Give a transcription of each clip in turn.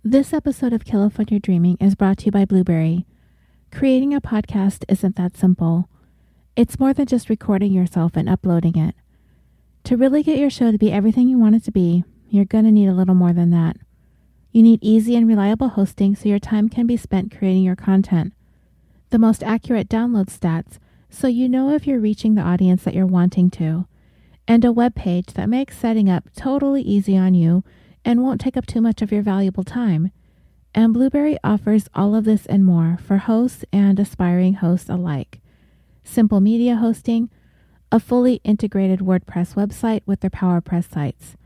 This episode of California Dreaming is brought to you by BLUBRRY. Creating a podcast isn't that simple. It's more than just recording yourself and uploading it. To really get your show to be everything you want it to be, you're going to need a little more than that. You need easy and reliable hosting so your time can be spent creating your content. The most accurate download stats so you know if you're reaching the audience that you're wanting to. And a web page that makes setting up totally easy on you and won't take up too much of your valuable time. And BLUBRRY offers all of this and more for hosts and aspiring hosts alike. Simple media hosting, a fully integrated WordPress website with their PowerPress sites.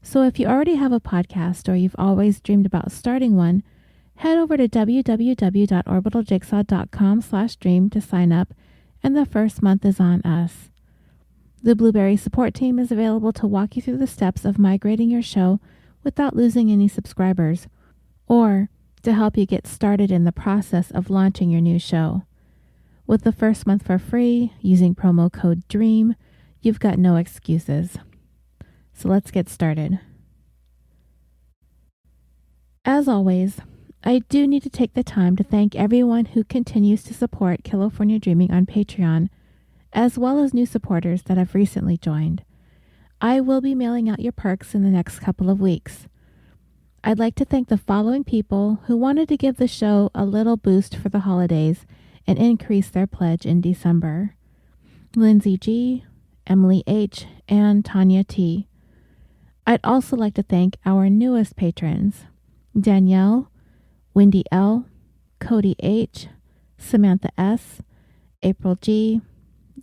So if you already have a podcast or you've always dreamed about starting one, head over to www.orbitaljigsaw.com/dream to sign up, and the first month is on us. The BLUBRRY support team is available to walk you through the steps of migrating your show without losing any subscribers, or to help you get started in the process of launching your new show. With the first month for free, using promo code DREAM, you've got no excuses. So let's get started. As always, I do need to take the time to thank everyone who continues to support California Dreaming on Patreon, as well as new supporters that have recently joined. I will be mailing out your perks in the next couple of weeks. I'd like to thank the following people who wanted to give the show a little boost for the holidays and increase their pledge in December. Lindsay G., Emily H., and Tanya T. I'd also like to thank our newest patrons, Danielle, Wendy L., Cody H., Samantha S., April G.,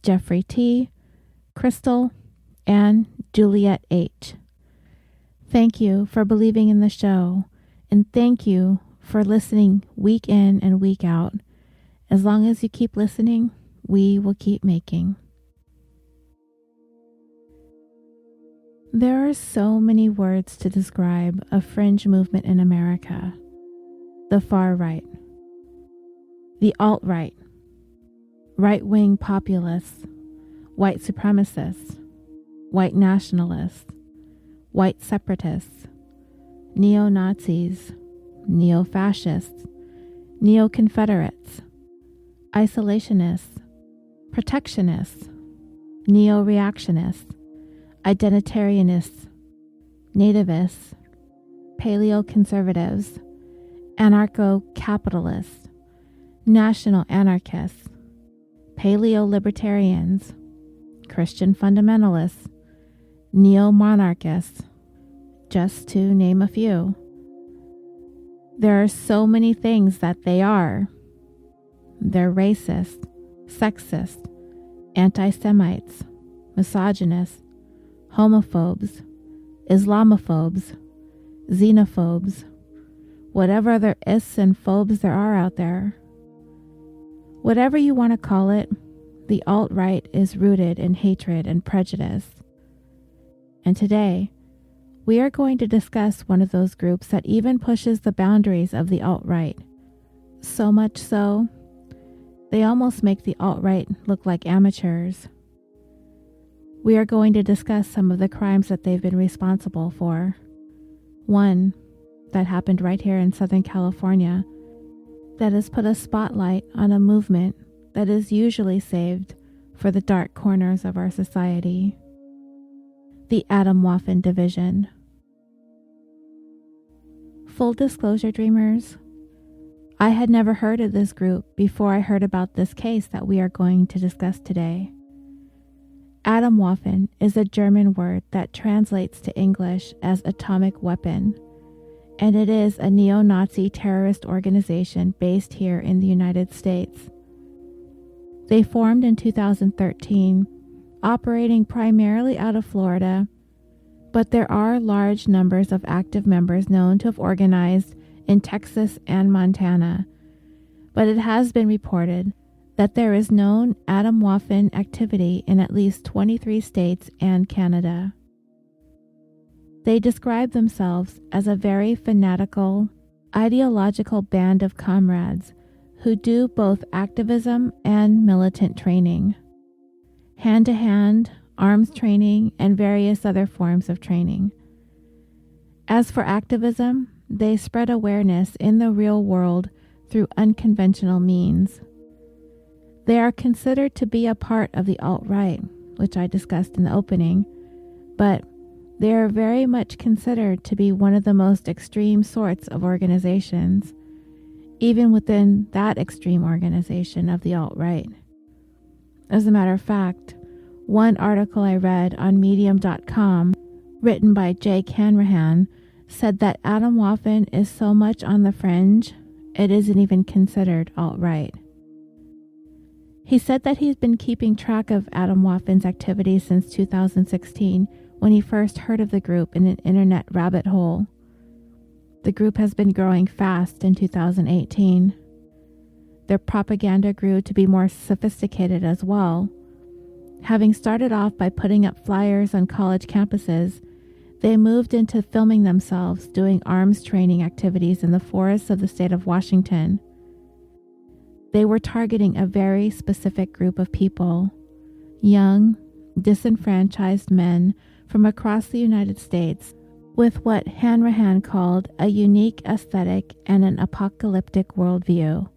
Jeffrey T., Crystal, and Juliet H. Thank you for believing in the show, and thank you for listening week in and week out. As long as you keep listening, we will keep making. There are so many words to describe a fringe movement in America. The far right, the alt-right, right-wing populists, white supremacists, white nationalists, white separatists, neo-Nazis, neo-fascists, neo-Confederates, isolationists, protectionists, neo-reactionists, identitarianists, nativists, paleo-conservatives, anarcho-capitalists, national anarchists, paleo-libertarians, Christian fundamentalists, neo-monarchists, just to name a few. There are so many things that they are. They're racist, sexist, anti-Semites, misogynists, homophobes, Islamophobes, xenophobes, whatever other ists and phobes there are out there. Whatever you want to call it, the alt-right is rooted in hatred and prejudice. And today, we are going to discuss one of those groups that even pushes the boundaries of the alt-right. So much so, they almost make the alt-right look like amateurs. We are going to discuss some of the crimes that they've been responsible for. One that happened right here in Southern California that has put a spotlight on a movement that is usually saved for the dark corners of our society. The Atomwaffen division. Full disclosure, dreamers, I had never heard of this group before I heard about this case that we are going to discuss today. Atomwaffen is a German word that translates to English as atomic weapon, and it is a neo-Nazi terrorist organization based here in the United States. They formed in 2013, operating primarily out of Florida, but there are large numbers of active members known to have organized in Texas and Montana. But it has been reported that there is known Atomwaffen activity in at least 23 states and Canada. They describe themselves as a very fanatical, ideological band of comrades who do both activism and militant training. Hand-to-hand, arms training, and various other forms of training. As for activism, they spread awareness in the real world through unconventional means. They are considered to be a part of the alt-right, which I discussed in the opening, but they are very much considered to be one of the most extreme sorts of organizations, even within that extreme organization of the alt-right. As a matter of fact, one article I read on medium.com, written by Jake Hanrahan, said that Atomwaffen is so much on the fringe, it isn't even considered alt-right. He said that he's been keeping track of Atomwaffen's activities since 2016, when he first heard of the group in an internet rabbit hole. The group has been growing fast in 2018. Their propaganda grew to be more sophisticated as well. Having started off by putting up flyers on college campuses, they moved into filming themselves doing arms training activities in the forests of the state of Washington. They were targeting a very specific group of people, young, disenfranchised men from across the United States, with what Hanrahan called a unique aesthetic and an apocalyptic worldview.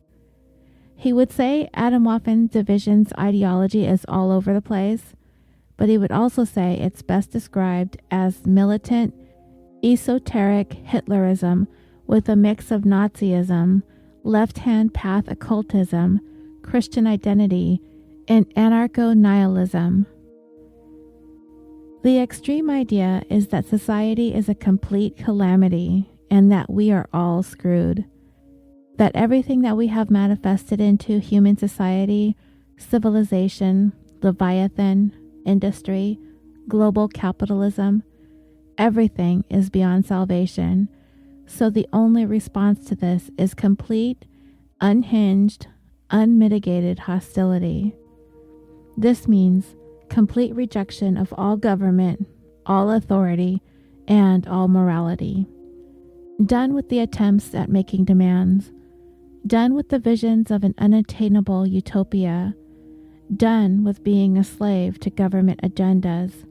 He would say Atomwaffen Division's ideology is all over the place, but he would also say it's best described as militant, esoteric Hitlerism with a mix of Nazism, left-hand path occultism, Christian identity, and anarcho-nihilism. The extreme idea is that society is a complete calamity and that we are all screwed. That everything that we have manifested into human society, civilization, Leviathan, industry, global capitalism, everything is beyond salvation. So the only response to this is complete, unhinged, unmitigated hostility. This means complete rejection of all government, all authority, and all morality. Done with the attempts at making demands. Done with the visions of an unattainable utopia. Done with being a slave to government agendas.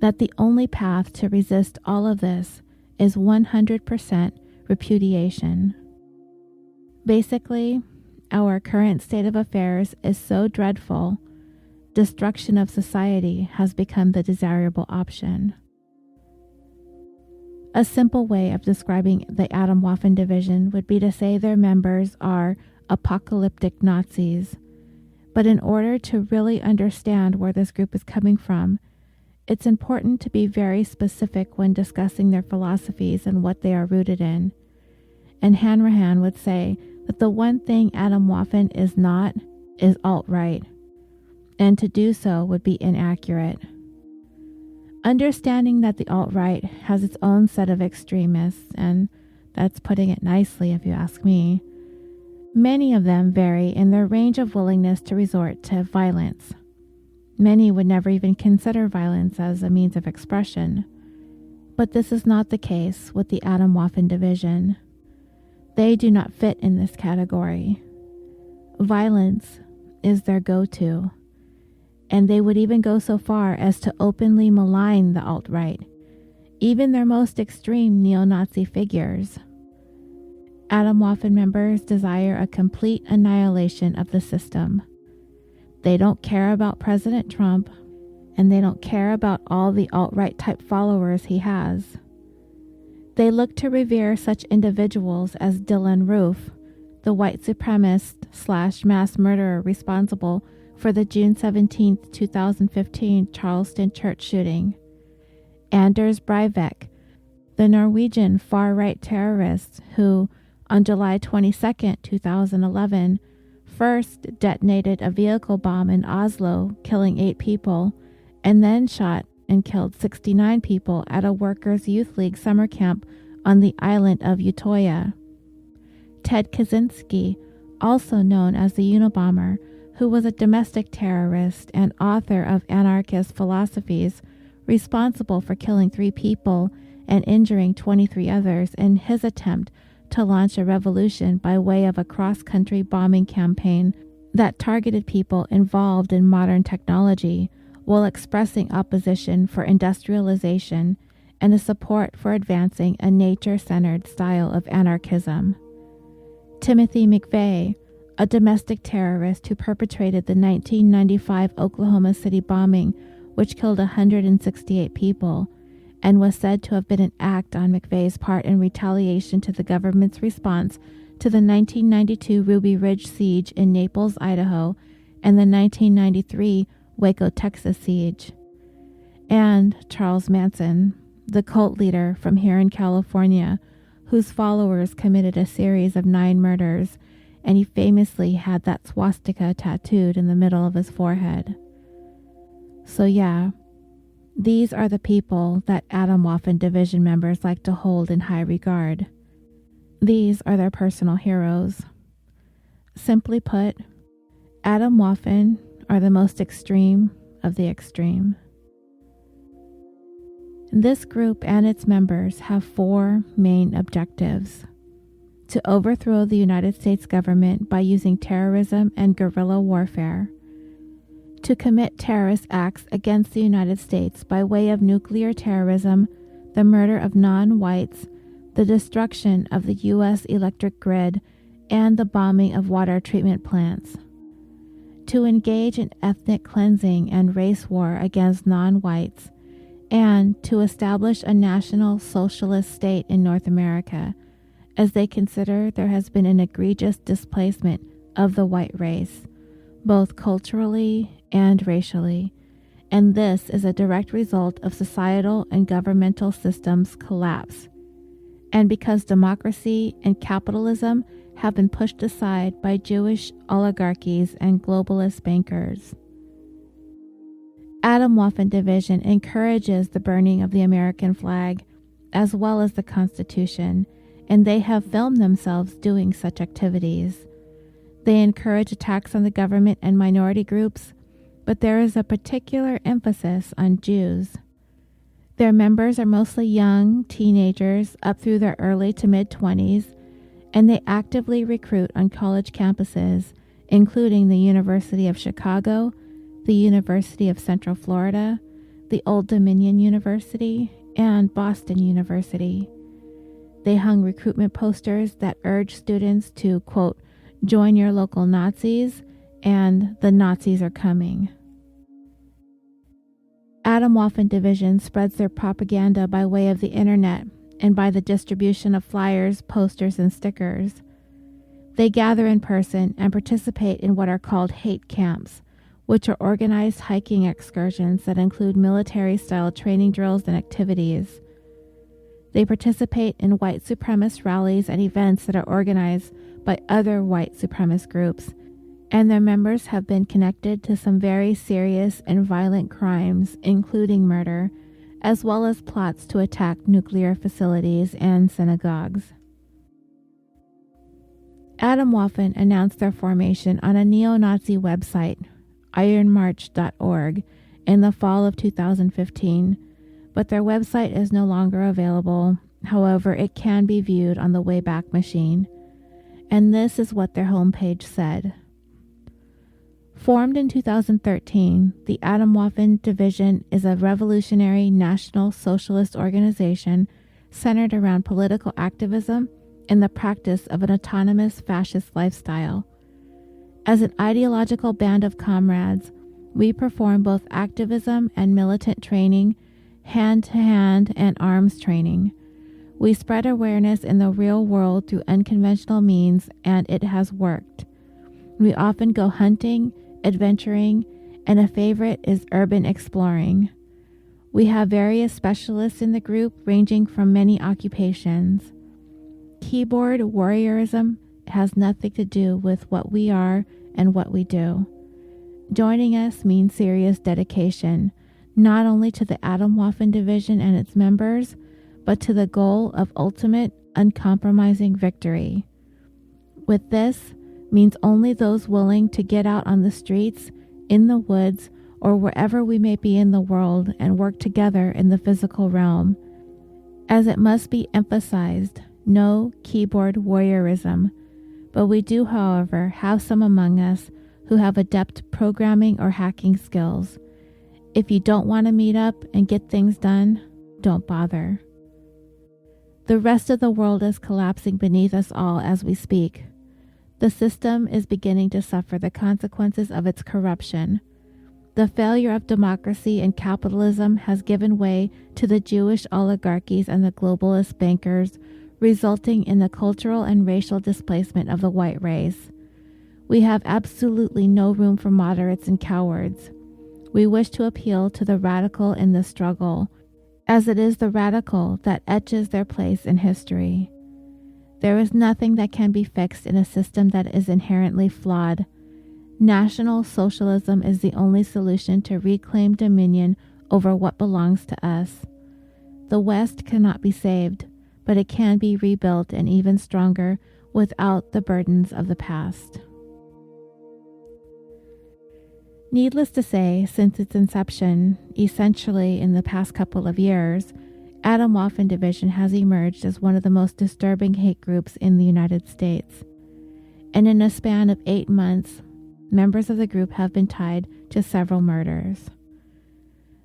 That the only path to resist all of this is 100% repudiation. Basically, our current state of affairs is so dreadful, destruction of society has become the desirable option. A simple way of describing the Atomwaffen Division would be to say their members are apocalyptic Nazis. But in order to really understand where this group is coming from, it's important to be very specific when discussing their philosophies and what they are rooted in. And Hanrahan would say that the one thing Atomwaffen is not is alt-right, and to do so would be inaccurate. Understanding that the alt-right has its own set of extremists, and that's putting it nicely if you ask me, many of them vary in their range of willingness to resort to violence. Many would never even consider violence as a means of expression, but this is not the case with the Atomwaffen Division. They do not fit in this category. Violence is their go-to, and they would even go so far as to openly malign the alt-right, even their most extreme neo-Nazi figures. Atomwaffen members desire a complete annihilation of the system. They don't care about President Trump, and they don't care about all the alt-right type followers he has. They look to revere such individuals as Dylan Roof, the white supremacist / mass murderer responsible for the June 17, 2015 Charleston church shooting, Anders Breivik, the Norwegian far-right terrorist who, on July 22, 2011, first detonated a vehicle bomb in Oslo, killing 8 people, and then shot and killed 69 people at a Workers' Youth League summer camp on the island of Utoya. Ted Kaczynski, also known as the Unabomber, who was a domestic terrorist and author of anarchist philosophies, responsible for killing 3 people and injuring 23 others in his attempt to launch a revolution by way of a cross-country bombing campaign that targeted people involved in modern technology while expressing opposition for industrialization and a support for advancing a nature-centered style of anarchism. Timothy McVeigh, a domestic terrorist who perpetrated the 1995 Oklahoma City bombing, which killed 168 people, and was said to have been an act on McVeigh's part in retaliation to the government's response to the 1992 Ruby Ridge siege in Naples, Idaho, and the 1993 Waco, Texas siege. And Charles Manson, the cult leader from here in California, whose followers committed a series of 9 murders, and he famously had that swastika tattooed in the middle of his forehead. So yeah, these are the people that Atomwaffen division members like to hold in high regard. These are their personal heroes. Simply put, Atomwaffen are the most extreme of the extreme. This group and its members have 4 main objectives: to overthrow the United States government by using terrorism and guerrilla warfare, to commit terrorist acts against the United States by way of nuclear terrorism, the murder of non-whites, the destruction of the U.S. electric grid, and the bombing of water treatment plants, to engage in ethnic cleansing and race war against non-whites, and to establish a national socialist state in North America, as they consider there has been an egregious displacement of the white race, both culturally and racially, and this is a direct result of societal and governmental systems' collapse, and because democracy and capitalism have been pushed aside by Jewish oligarchies and globalist bankers. Atomwaffen Division encourages the burning of the American flag as well as the Constitution, and they have filmed themselves doing such activities. They encourage attacks on the government and minority groups, but there is a particular emphasis on Jews. Their members are mostly young teenagers up through their early to mid-20s, and they actively recruit on college campuses, including the University of Chicago, the University of Central Florida, the Old Dominion University, and Boston University. They hung recruitment posters that urge students to, quote, join your local Nazis, and the Nazis are coming. Atomwaffen Division spreads their propaganda by way of the internet and by the distribution of flyers, posters, and stickers. They gather in person and participate in what are called hate camps, which are organized hiking excursions that include military-style training drills and activities. They participate in white supremacist rallies and events that are organized by other white supremacist groups, and their members have been connected to some very serious and violent crimes, including murder, as well as plots to attack nuclear facilities and synagogues. Atomwaffen announced their formation on a neo-Nazi website, ironmarch.org, in the fall of 2015, but their website is no longer available. However, it can be viewed on the Wayback Machine. And this is what their homepage said. Formed in 2013, the Atomwaffen Division is a revolutionary national socialist organization centered around political activism and the practice of an autonomous fascist lifestyle. As an ideological band of comrades, we perform both activism and militant training, hand-to-hand and arms training. We spread awareness in the real world through unconventional means, and it has worked. We often go hunting, adventuring, and a favorite is urban exploring. We have various specialists in the group ranging from many occupations. Keyboard warriorism has nothing to do with what we are and what we do. Joining us means serious dedication, not only to the Atomwaffen Division and its members, but to the goal of ultimate, uncompromising victory. With this means only those willing to get out on the streets, in the woods, or wherever we may be in the world and work together in the physical realm. As it must be emphasized, no keyboard warriorism, but we do, however, have some among us who have adept programming or hacking skills. If you don't want to meet up and get things done, don't bother. The rest of the world is collapsing beneath us all as we speak. The system is beginning to suffer the consequences of its corruption. The failure of democracy and capitalism has given way to the Jewish oligarchies and the globalist bankers, resulting in the cultural and racial displacement of the white race. We have absolutely no room for moderates and cowards. We wish to appeal to the radical in this struggle, as it is the radical that etches their place in history. There is nothing that can be fixed in a system that is inherently flawed. National Socialism is the only solution to reclaim dominion over what belongs to us. The West cannot be saved, but it can be rebuilt and even stronger without the burdens of the past. Needless to say, since its inception, essentially in the past couple of years, Atomwaffen Division has emerged as one of the most disturbing hate groups in the United States. And in a span of 8 months, members of the group have been tied to several murders.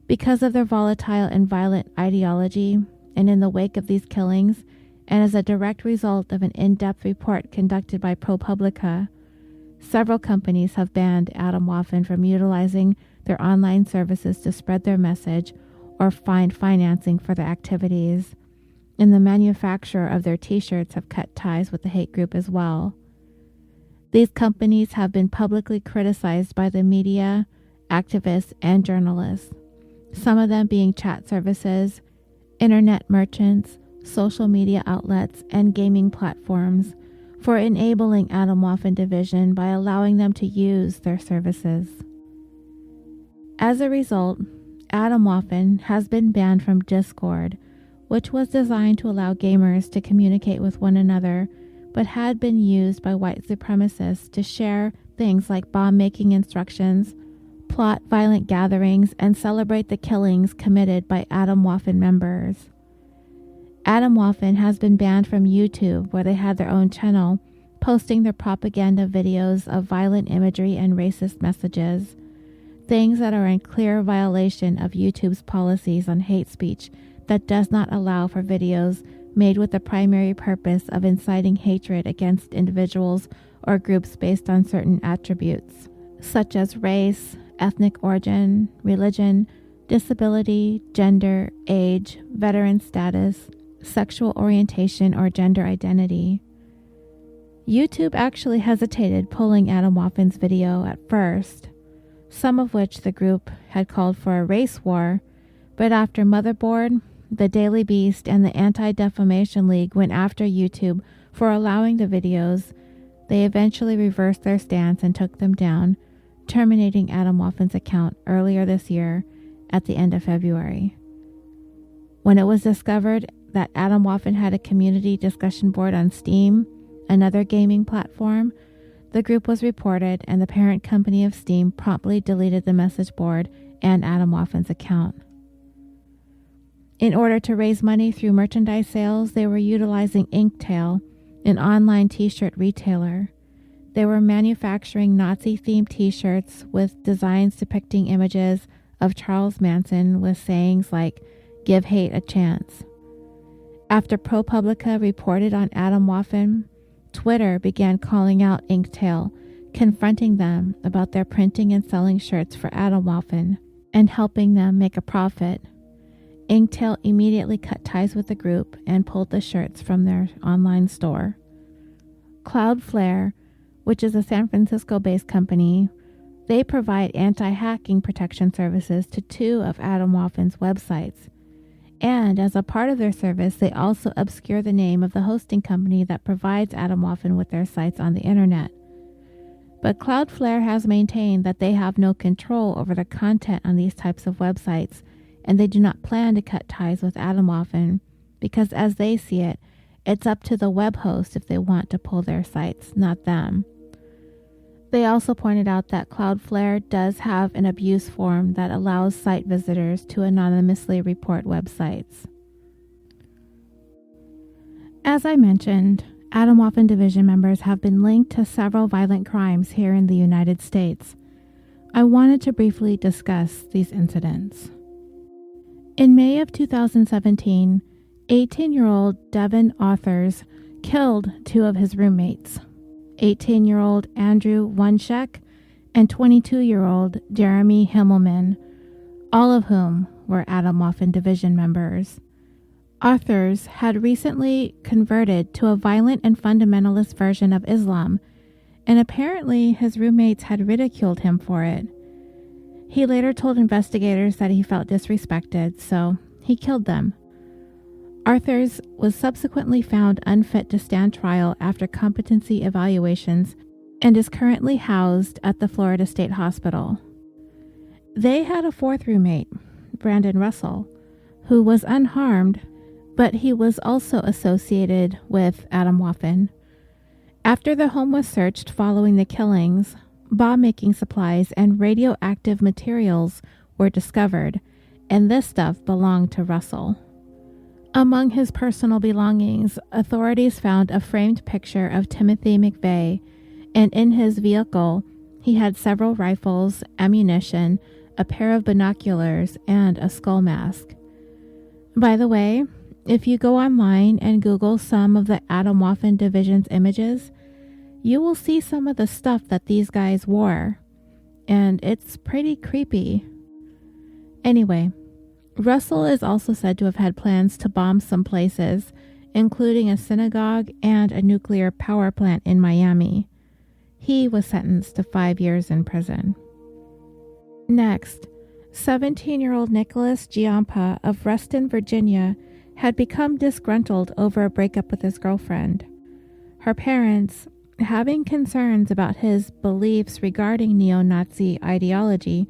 Because of their volatile and violent ideology, and in the wake of these killings, and as a direct result of an in-depth report conducted by ProPublica, several companies have banned Atomwaffen from utilizing their online services to spread their message or find financing for their activities, and the manufacturer of their t-shirts have cut ties with the hate group as well. These companies have been publicly criticized by the media, activists, and journalists, some of them being chat services, internet merchants, social media outlets, and gaming platforms, for enabling Atomwaffen Division by allowing them to use their services. As a result, Atomwaffen has been banned from Discord, which was designed to allow gamers to communicate with one another, but had been used by white supremacists to share things like bomb-making instructions, plot violent gatherings, and celebrate the killings committed by Atomwaffen members. Atomwaffen has been banned from YouTube, where they had their own channel, posting their propaganda videos of violent imagery and racist messages, things that are in clear violation of YouTube's policies on hate speech that does not allow for videos made with the primary purpose of inciting hatred against individuals or groups based on certain attributes, such as race, ethnic origin, religion, disability, gender, age, veteran status, sexual orientation, or gender identity. YouTube actually hesitated pulling Atomwaffen's video at first, some of which the group had called for a race war, but after Motherboard, the Daily Beast, and the Anti-Defamation League went after YouTube for allowing the videos, they eventually reversed their stance and took them down, terminating Atomwaffen's account earlier this year at the end of February. When it was discovered that Atomwaffen had a community discussion board on Steam, another gaming platform, the group was reported and the parent company of Steam promptly deleted the message board and Atomwaffen's account. In order to raise money through merchandise sales, they were utilizing Inktail, an online t-shirt retailer. They were manufacturing Nazi-themed t-shirts with designs depicting images of Charles Manson with sayings like, "Give hate a chance." After ProPublica reported on Atomwaffen, Twitter began calling out Inktail, confronting them about their printing and selling shirts for Atomwaffen and helping them make a profit. Inktail immediately cut ties with the group and pulled the shirts from their online store. Cloudflare, which is a San Francisco-based company, they provide anti-hacking protection services to 2 of Atomwaffen's websites. And as a part of their service, they also obscure the name of the hosting company that provides Atomwaffen with their sites on the internet. But Cloudflare has maintained that they have no control over the content on these types of websites, and they do not plan to cut ties with Atomwaffen because, as they see it, it's up to the web host if they want to pull their sites, not them. They also pointed out that Cloudflare does have an abuse form that allows site visitors to anonymously report websites. As I mentioned, Atomwaffen Division members have been linked to several violent crimes here in the United States. I wanted to briefly discuss these incidents. In May of 2017, 18-year-old Devin Authors killed two of his roommates, 18-year-old Andrew Wunschek and 22-year-old Jeremy Himmelman, all of whom were Atomwaffen Division members. Authors had recently converted to a violent and fundamentalist version of Islam, and apparently his roommates had ridiculed him for it. He later told investigators that he felt disrespected, so he killed them. Authors was subsequently found unfit to stand trial after competency evaluations and is currently housed at the Florida State Hospital. They had a fourth roommate, Brandon Russell, who was unharmed, but he was also associated with Atomwaffen. After the home was searched following the killings, bomb-making supplies and radioactive materials were discovered, and this stuff belonged to Russell. Among his personal belongings, authorities found a framed picture of Timothy McVeigh, and in his vehicle, he had several rifles, ammunition, a pair of binoculars, and a skull mask. By the way, if you go online and Google some of the Atomwaffen Division's images, you will see some of the stuff that these guys wore, and it's pretty creepy. Anyway, Russell is also said to have had plans to bomb some places, including a synagogue and a nuclear power plant in Miami. He was sentenced to 5 years in prison. Next, 17-year-old Nicholas Giampa of Reston, Virginia, had become disgruntled over a breakup with his girlfriend. Her parents, having concerns about his beliefs regarding neo-Nazi ideology,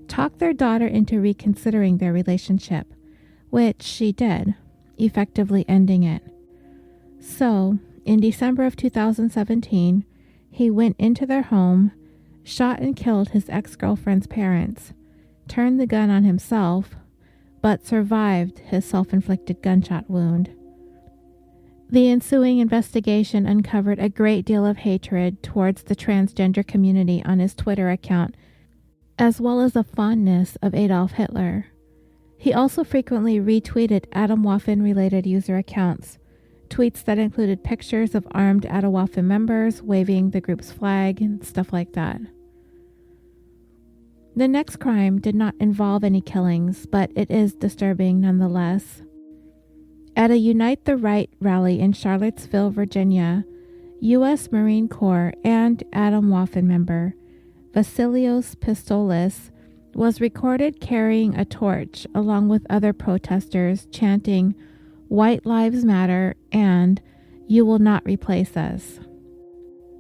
talked their daughter into reconsidering their relationship, which she did, effectively ending it. So, in December of 2017, he went into their home, shot and killed his ex-girlfriend's parents, turned the gun on himself, but survived his self-inflicted gunshot wound. The ensuing investigation uncovered a great deal of hatred towards the transgender community on his Twitter account, as well as a fondness of Adolf Hitler. He also frequently retweeted Atomwaffen-related user accounts, tweets that included pictures of armed Atomwaffen members waving the group's flag and stuff like that. The next crime did not involve any killings, but it is disturbing nonetheless. At a Unite the Right rally in Charlottesville, Virginia, U.S. Marine Corps and Atomwaffen member Vasilios Pistolis was recorded carrying a torch along with other protesters chanting "White Lives Matter" and "You will not replace us."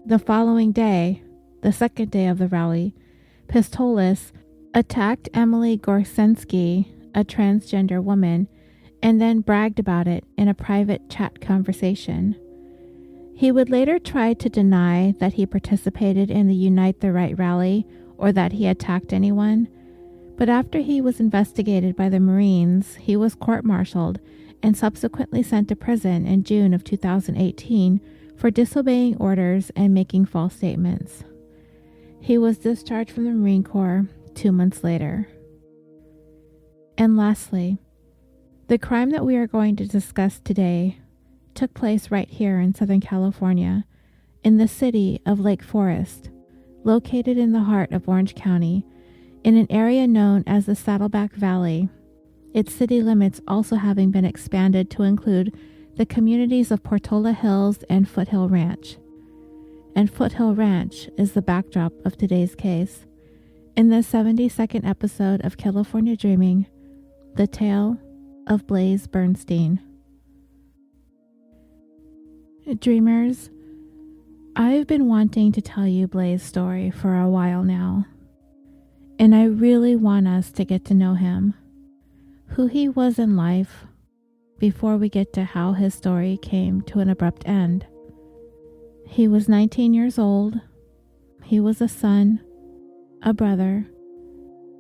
The following day, the second day of the rally, Pistolis attacked Emily Gorsensky, a transgender woman, and then bragged about it in a private chat conversation. He would later try to deny that he participated in the Unite the Right rally or that he attacked anyone, but after he was investigated by the Marines, he was court-martialed and subsequently sent to prison in June of 2018 for disobeying orders and making false statements. He was discharged from the Marine Corps 2 months later. And lastly, the crime that we are going to discuss today took place right here in Southern California, in the city of Lake Forest, located in the heart of Orange County, in an area known as the Saddleback Valley, its city limits also having been expanded to include the communities of Portola Hills and Foothill Ranch. And Foothill Ranch is the backdrop of today's case. In the 72nd episode of California Dreaming, the tale of Blaze Bernstein. Dreamers, I've been wanting to tell you Blaze's story for a while now, and I really want us to get to know him, who he was in life, before we get to how his story came to an abrupt end. He was 19 years old. He was a son, a brother,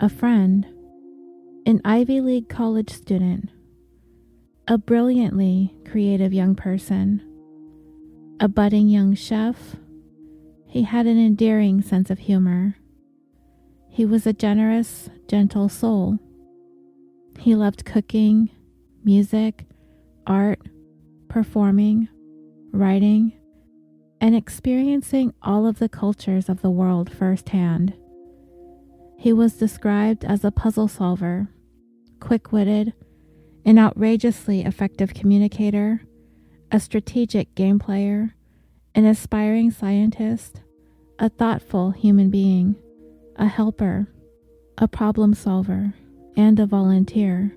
a friend, an Ivy League college student, a brilliantly creative young person, a budding young chef. He had an endearing sense of humor. He was a generous, gentle soul. He loved cooking, music, art, performing, writing, and experiencing all of the cultures of the world firsthand. He was described as a puzzle solver, quick-witted, an outrageously effective communicator, a strategic game player, an aspiring scientist, a thoughtful human being, a helper, a problem solver, and a volunteer.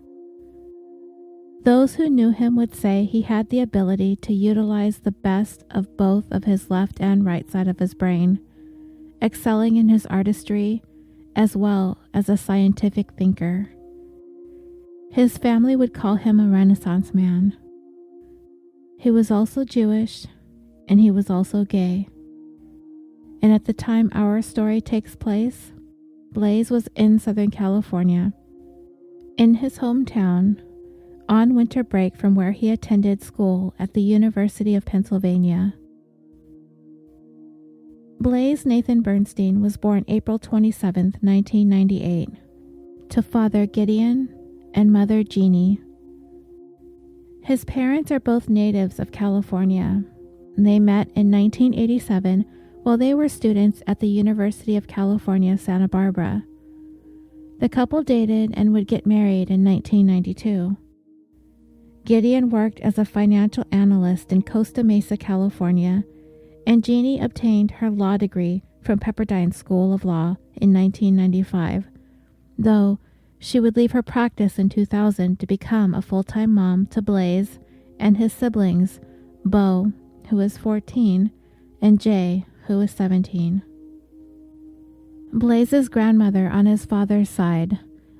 Those who knew him would say he had the ability to utilize the best of both of his left and right side of his brain, excelling in his artistry as well as a scientific thinker. His family would call him a Renaissance man. He was also Jewish, and he was also gay. And at the time our story takes place, Blaze was in Southern California, in his hometown, on winter break from where he attended school at the University of Pennsylvania. Blaze Nathan Bernstein was born April 27, 1998, to father Gideon and mother Jeannie. His parents are both natives of California. They met in 1987 while they were students at the University of California, Santa Barbara. The couple dated and would get married in 1992. Gideon worked as a financial analyst in Costa Mesa, California, and Jeannie obtained her law degree from Pepperdine School of Law in 1995, though she would leave her practice in 2000 to become a full-time mom to Blaze and his siblings, Bo, who is 14, and Jay, who is 17. Blaze's grandmother on his father's side,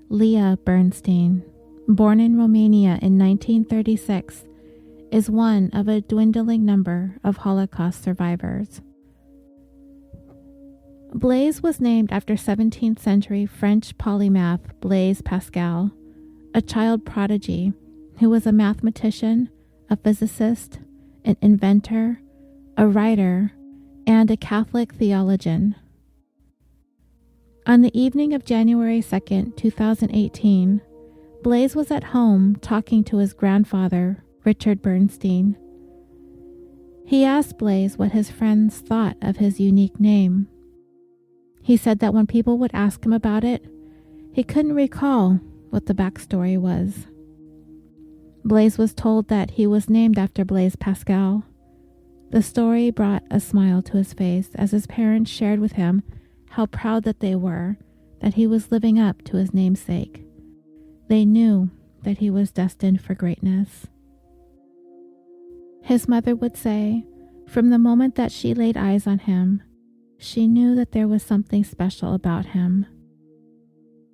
Leah Bernstein, born in Romania in 1936, is one of a dwindling number of Holocaust survivors. Blaze was named after 17th century French polymath Blaise Pascal, a child prodigy who was a mathematician, a physicist, an inventor, a writer, and a Catholic theologian. On the evening of January 2, 2018, Blaze was at home talking to his grandfather, Richard Bernstein. He asked Blaze what his friends thought of his unique name. He said that when people would ask him about it, he couldn't recall what the backstory was. Blaze was told that he was named after Blaise Pascal. The story brought a smile to his face as his parents shared with him how proud that they were that he was living up to his namesake. They knew that he was destined for greatness. His mother would say, from the moment that she laid eyes on him, she knew that there was something special about him.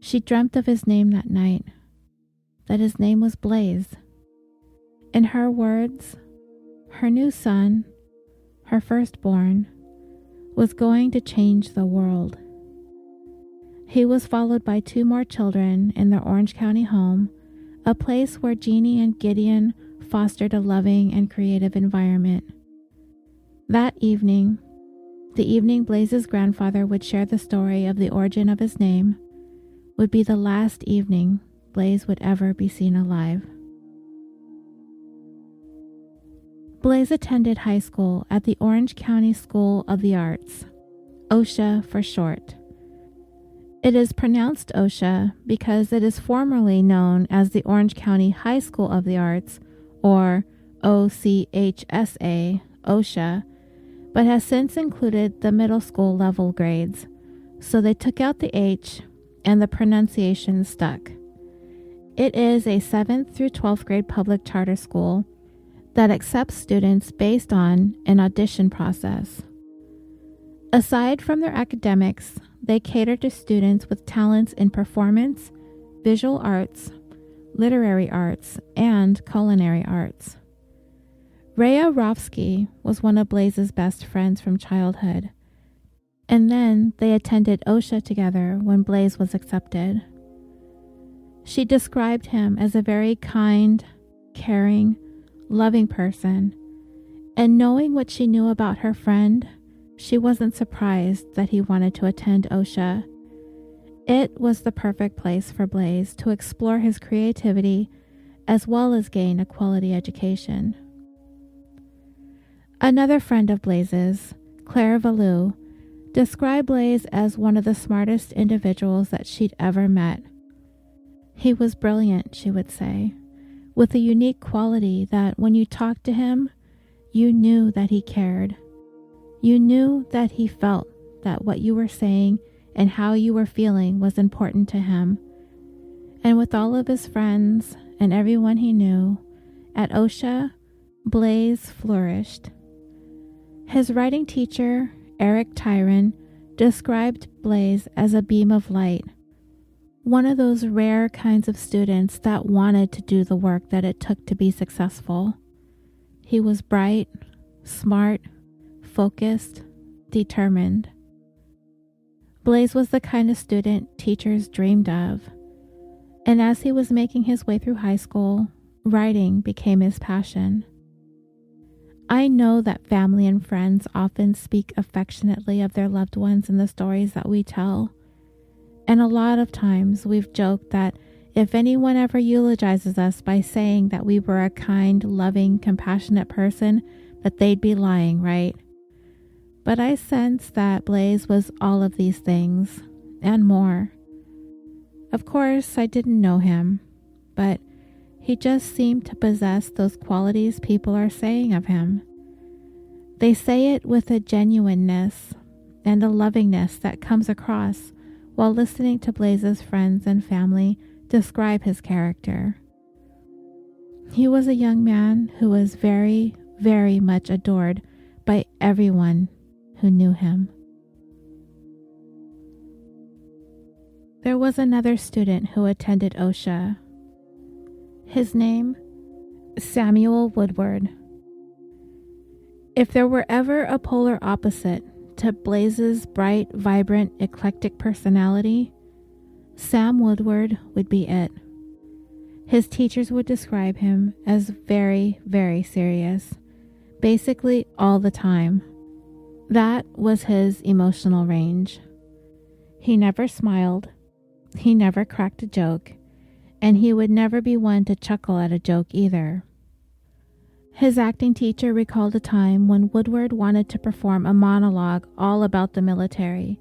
She dreamt of his name that night, that his name was Blaze. In her words, her new son, her firstborn, was going to change the world. He was followed by 2 more children in their Orange County home, a place where Jeannie and Gideon fostered a loving and creative environment. That evening, the evening Blaze's grandfather would share the story of the origin of his name, would be the last evening Blaze would ever be seen alive. Blaze attended high school at the Orange County School of the Arts, OSHA for short. It is pronounced OSHA because it is formerly known as the Orange County High School of the Arts, or OCHSA, OSHA, but has since included the middle school level grades, so they took out the H and the pronunciation stuck. It is a 7th through 12th grade public charter school that accepts students based on an audition process. Aside from their academics, they cater to students with talents in performance, visual arts, literary arts, and culinary arts. Rhea Rofsky was one of Blaze's best friends from childhood, and then they attended OSHA together when Blaze was accepted. She described him as a very kind, caring, loving person, and knowing what she knew about her friend, she wasn't surprised that he wanted to attend OSHA. It was the perfect place for Blaze to explore his creativity as well as gain a quality education. Another friend of Blaze's, Claire Valou, described Blaze as one of the smartest individuals that she'd ever met. He was brilliant, she would say, with a unique quality that when you talked to him, you knew that he cared. You knew that he felt that what you were saying and how you were feeling was important to him. And with all of his friends and everyone he knew, at OSHA, Blaze flourished. His writing teacher, Eric Tyron, described Blaze as a beam of light, one of those rare kinds of students that wanted to do the work that it took to be successful. He was bright, smart, focused, determined. Blaze was the kind of student teachers dreamed of, and as he was making his way through high school, writing became his passion. I know that family and friends often speak affectionately of their loved ones in the stories that we tell, and a lot of times we've joked that if anyone ever eulogizes us by saying that we were a kind, loving, compassionate person, that they'd be lying, right? But I sense that Blaze was all of these things, and more. Of course, I didn't know him, but he just seemed to possess those qualities people are saying of him. They say it with a genuineness and a lovingness that comes across while listening to Blaze's friends and family describe his character. He was a young man who was very, very much adored by everyone who knew him. There was another student who attended OSHA. His name, Samuel Woodward. If there were ever a polar opposite to Blaze's bright, vibrant, eclectic personality, Sam Woodward would be it. His teachers would describe him as very, very serious, basically all the time. That was his emotional range. He never smiled, he never cracked a joke, and he would never be one to chuckle at a joke either. His acting teacher recalled a time when Woodward wanted to perform a monologue all about the military.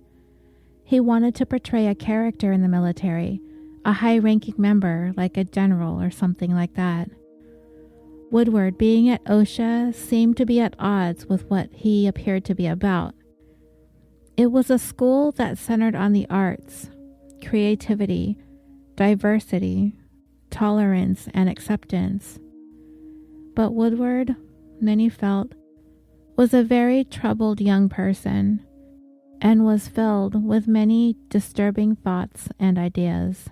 He wanted to portray a character in the military, a high-ranking member like a general or something like that. Woodward, being at OSHA, seemed to be at odds with what he appeared to be about. It was a school that centered on the arts, creativity, diversity, tolerance, and acceptance. But Woodward, many felt, was a very troubled young person and was filled with many disturbing thoughts and ideas.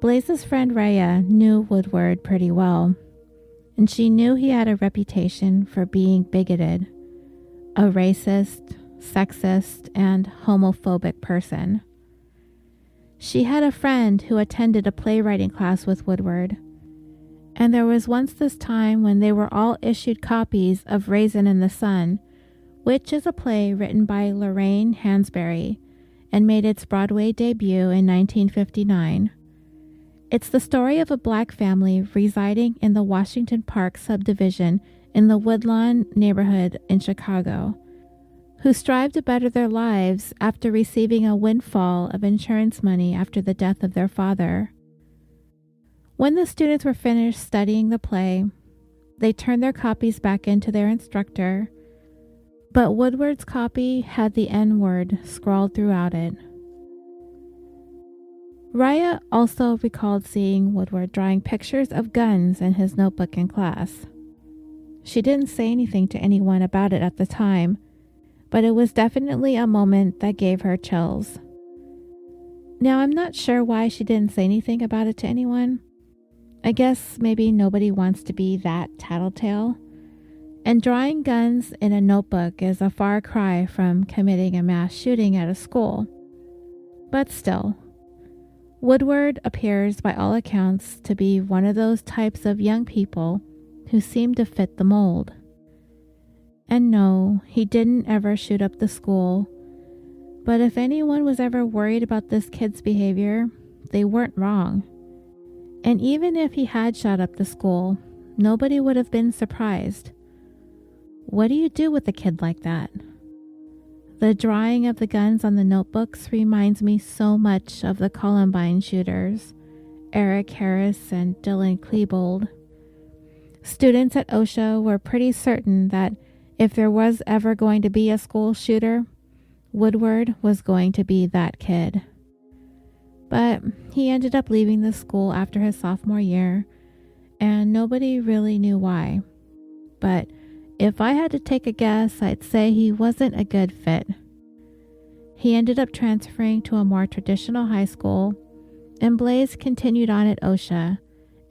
Blaze's friend Raya knew Woodward pretty well, and she knew he had a reputation for being bigoted, a racist, sexist, and homophobic person. She had a friend who attended a playwriting class with Woodward, and there was once this time when they were all issued copies of Raisin in the Sun, which is a play written by Lorraine Hansberry and made its Broadway debut in 1959. It's the story of a black family residing in the Washington Park subdivision in the Woodlawn neighborhood in Chicago, who strive to better their lives after receiving a windfall of insurance money after the death of their father. When the students were finished studying the play, they turned their copies back into their instructor, but Woodward's copy had the N-word scrawled throughout it. Raya also recalled seeing Woodward drawing pictures of guns in his notebook in class. She didn't say anything to anyone about it at the time, but it was definitely a moment that gave her chills. Now, I'm not sure why she didn't say anything about it to anyone. I guess maybe nobody wants to be that tattletale, and drawing guns in a notebook is a far cry from committing a mass shooting at a school. But still, Woodward appears by all accounts to be one of those types of young people who seem to fit the mold. And no, he didn't ever shoot up the school, But if anyone was ever worried about this kid's behavior, they weren't wrong. And even if he had shot up the school, nobody would have been surprised. What do you do with a kid like that? The drawing of the guns on the notebooks reminds me so much of the Columbine shooters, Eric Harris and Dylan Klebold. Students at OSHA were pretty certain that if there was ever going to be a school shooter, Woodward was going to be that kid. But he ended up leaving the school after his sophomore year, and nobody really knew why. But if I had to take a guess, I'd say he wasn't a good fit. He ended up transferring to a more traditional high school, and Blaze continued on at OSHA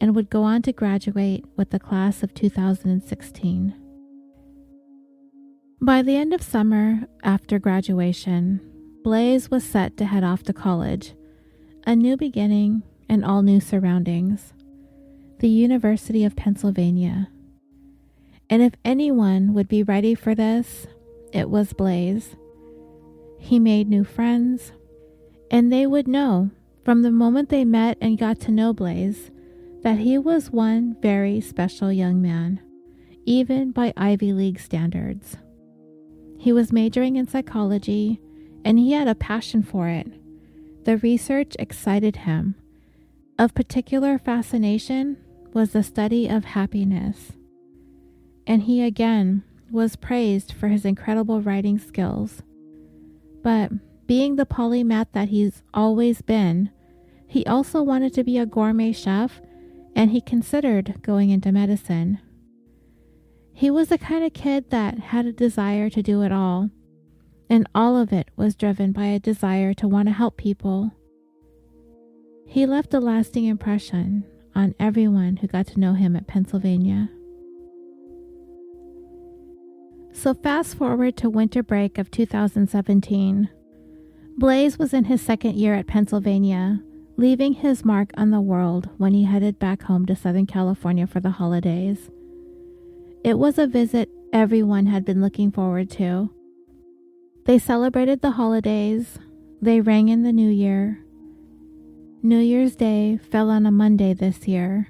and would go on to graduate with the class of 2016. By the end of summer, after graduation, Blaze was set to head off to college, a new beginning and all new surroundings, the University of Pennsylvania. And if anyone would be ready for this, it was Blaze. He made new friends, and they would know from the moment they met and got to know Blaze that he was one very special young man, even by Ivy League standards. He was majoring in psychology, and he had a passion for it. The research excited him. Of particular fascination was the study of happiness. And he again was praised for his incredible writing skills. But being the polymath that he's always been, he also wanted to be a gourmet chef, and he considered going into medicine. He was the kind of kid that had a desire to do it all, and all of it was driven by a desire to want to help people. He left a lasting impression on everyone who got to know him at Pennsylvania. So fast forward to winter break of 2017. Blaze was in his second year at Pennsylvania, leaving his mark on the world when he headed back home to Southern California for the holidays. It was a visit everyone had been looking forward to. They celebrated the holidays. They rang in the new year. New Year's Day fell on a Monday this year.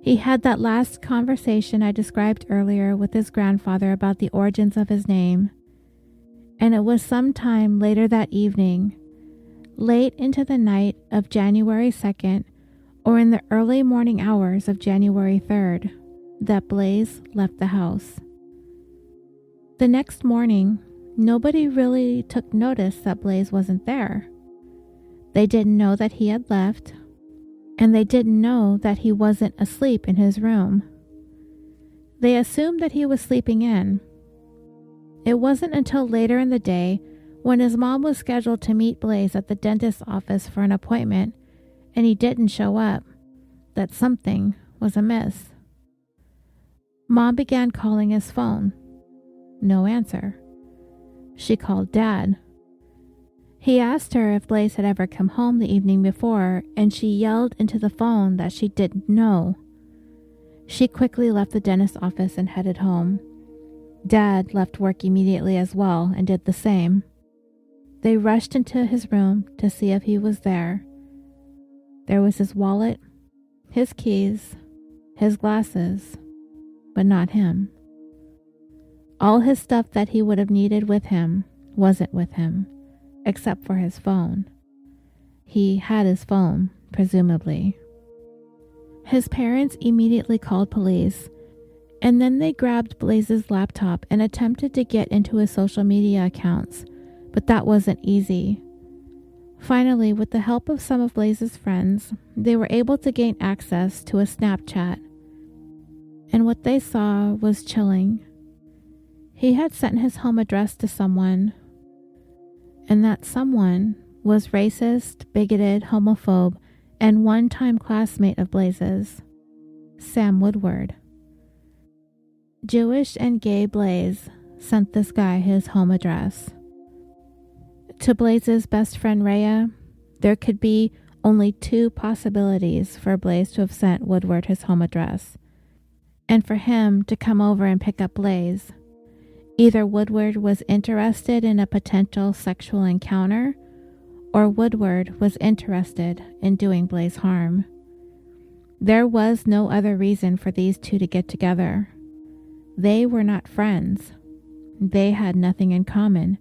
He had that last conversation I described earlier with his grandfather about the origins of his name. And it was sometime later that evening, late into the night of January 2nd, or in the early morning hours of January 3rd, that Blaze left the house. The next morning, nobody really took notice that Blaze wasn't there. They didn't know that he had left, and they didn't know that he wasn't asleep in his room. They assumed that he was sleeping in. It wasn't until later in the day, when his mom was scheduled to meet Blaze at the dentist's office for an appointment, and he didn't show up, that something was amiss. Mom began calling his phone. No answer. She called Dad. He asked her if Blaze had ever come home the evening before, and she yelled into the phone that she didn't know. She quickly left the dentist's office and headed home. Dad left work immediately as well and did the same. They rushed into his room to see if he was there. There was his wallet, his keys, his glasses, but not him. All his stuff that he would have needed with him wasn't with him, except for his phone. He had his phone, presumably. His parents immediately called police, and then they grabbed Blaze's laptop and attempted to get into his social media accounts, but that wasn't easy. Finally, with the help of some of Blaze's friends, they were able to gain access to a Snapchat. And what they saw was chilling. He had sent his home address to someone, and that someone was racist, bigoted, homophobe, and one-time classmate of Blaze's, Sam Woodward. Jewish and gay Blaze sent this guy his home address. To Blaze's best friend Rhea, there could be only two possibilities for Blaze to have sent Woodward his home address, and for him to come over and pick up Blaze. Either Woodward was interested in a potential sexual encounter, or Woodward was interested in doing Blaze harm. There was no other reason for these two to get together. They were not friends. They had nothing in common.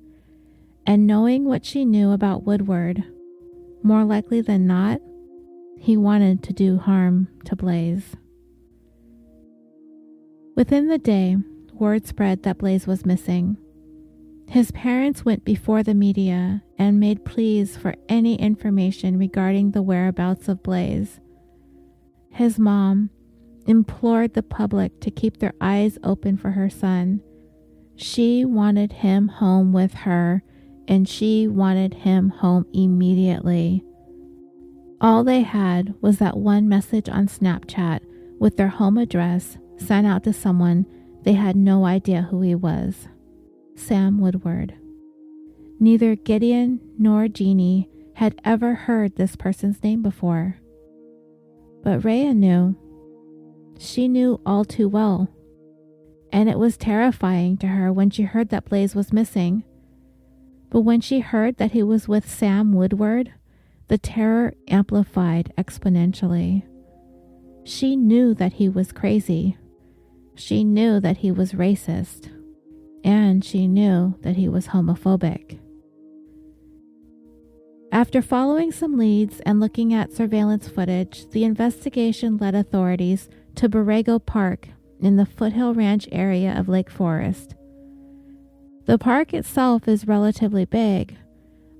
And knowing what she knew about Woodward, more likely than not, he wanted to do harm to Blaze. Within the day, word spread that Blaze was missing. His parents went before the media and made pleas for any information regarding the whereabouts of Blaze. His mom implored the public to keep their eyes open for her son. She wanted him home with her, and she wanted him home immediately. All they had was that one message on Snapchat with their home address sent out to someone they had no idea who he was. Sam Woodward. Neither Gideon nor Jeannie had ever heard this person's name before. But Rhea knew. She knew all too well. And it was terrifying to her when she heard that Blaze was missing. But when she heard that he was with Sam Woodward, the terror amplified exponentially. She knew that he was crazy. She knew that he was racist. And she knew that he was homophobic. After following some leads and looking at surveillance footage, the investigation led authorities to Borrego Park in the Foothill Ranch area of Lake Forest. The park itself is relatively big,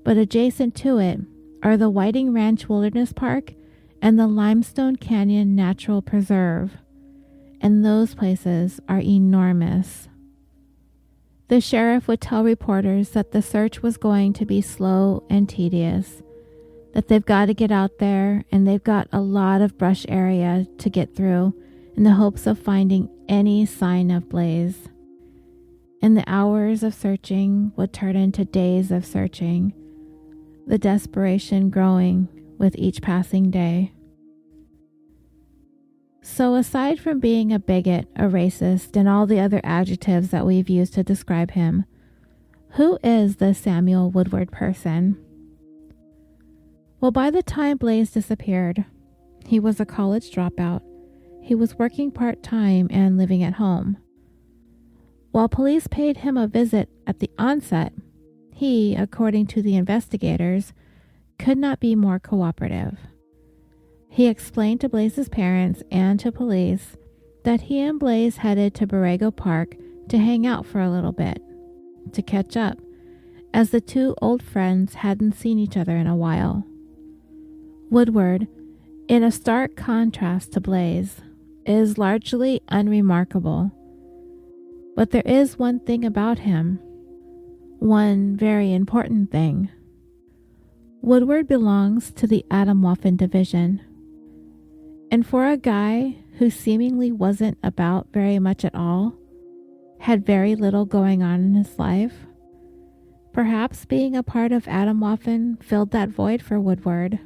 but adjacent to it are the Whiting Ranch Wilderness Park and the Limestone Canyon Natural Preserve, and those places are enormous. The sheriff would tell reporters that the search was going to be slow and tedious, that they've got to get out there and they've got a lot of brush area to get through in the hopes of finding any sign of Blaze. And the hours of searching would turn into days of searching, the desperation growing with each passing day. So aside from being a bigot, a racist, and all the other adjectives that we've used to describe him, who is this Samuel Woodward person? Well, by the time Blaze disappeared, he was a college dropout. He was working part-time and living at home. While police paid him a visit at the onset, he, according to the investigators, could not be more cooperative. He explained to Blaze's parents and to police that he and Blaze headed to Borrego Park to hang out for a little bit, to catch up, as the two old friends hadn't seen each other in a while. Woodward, in a stark contrast to Blaze, is largely unremarkable. But there is one thing about him, one very important thing. Woodward belongs to the Atomwaffen division. And for a guy who seemingly wasn't about very much at all, had very little going on in his life, perhaps being a part of Atomwaffen filled that void for Woodward.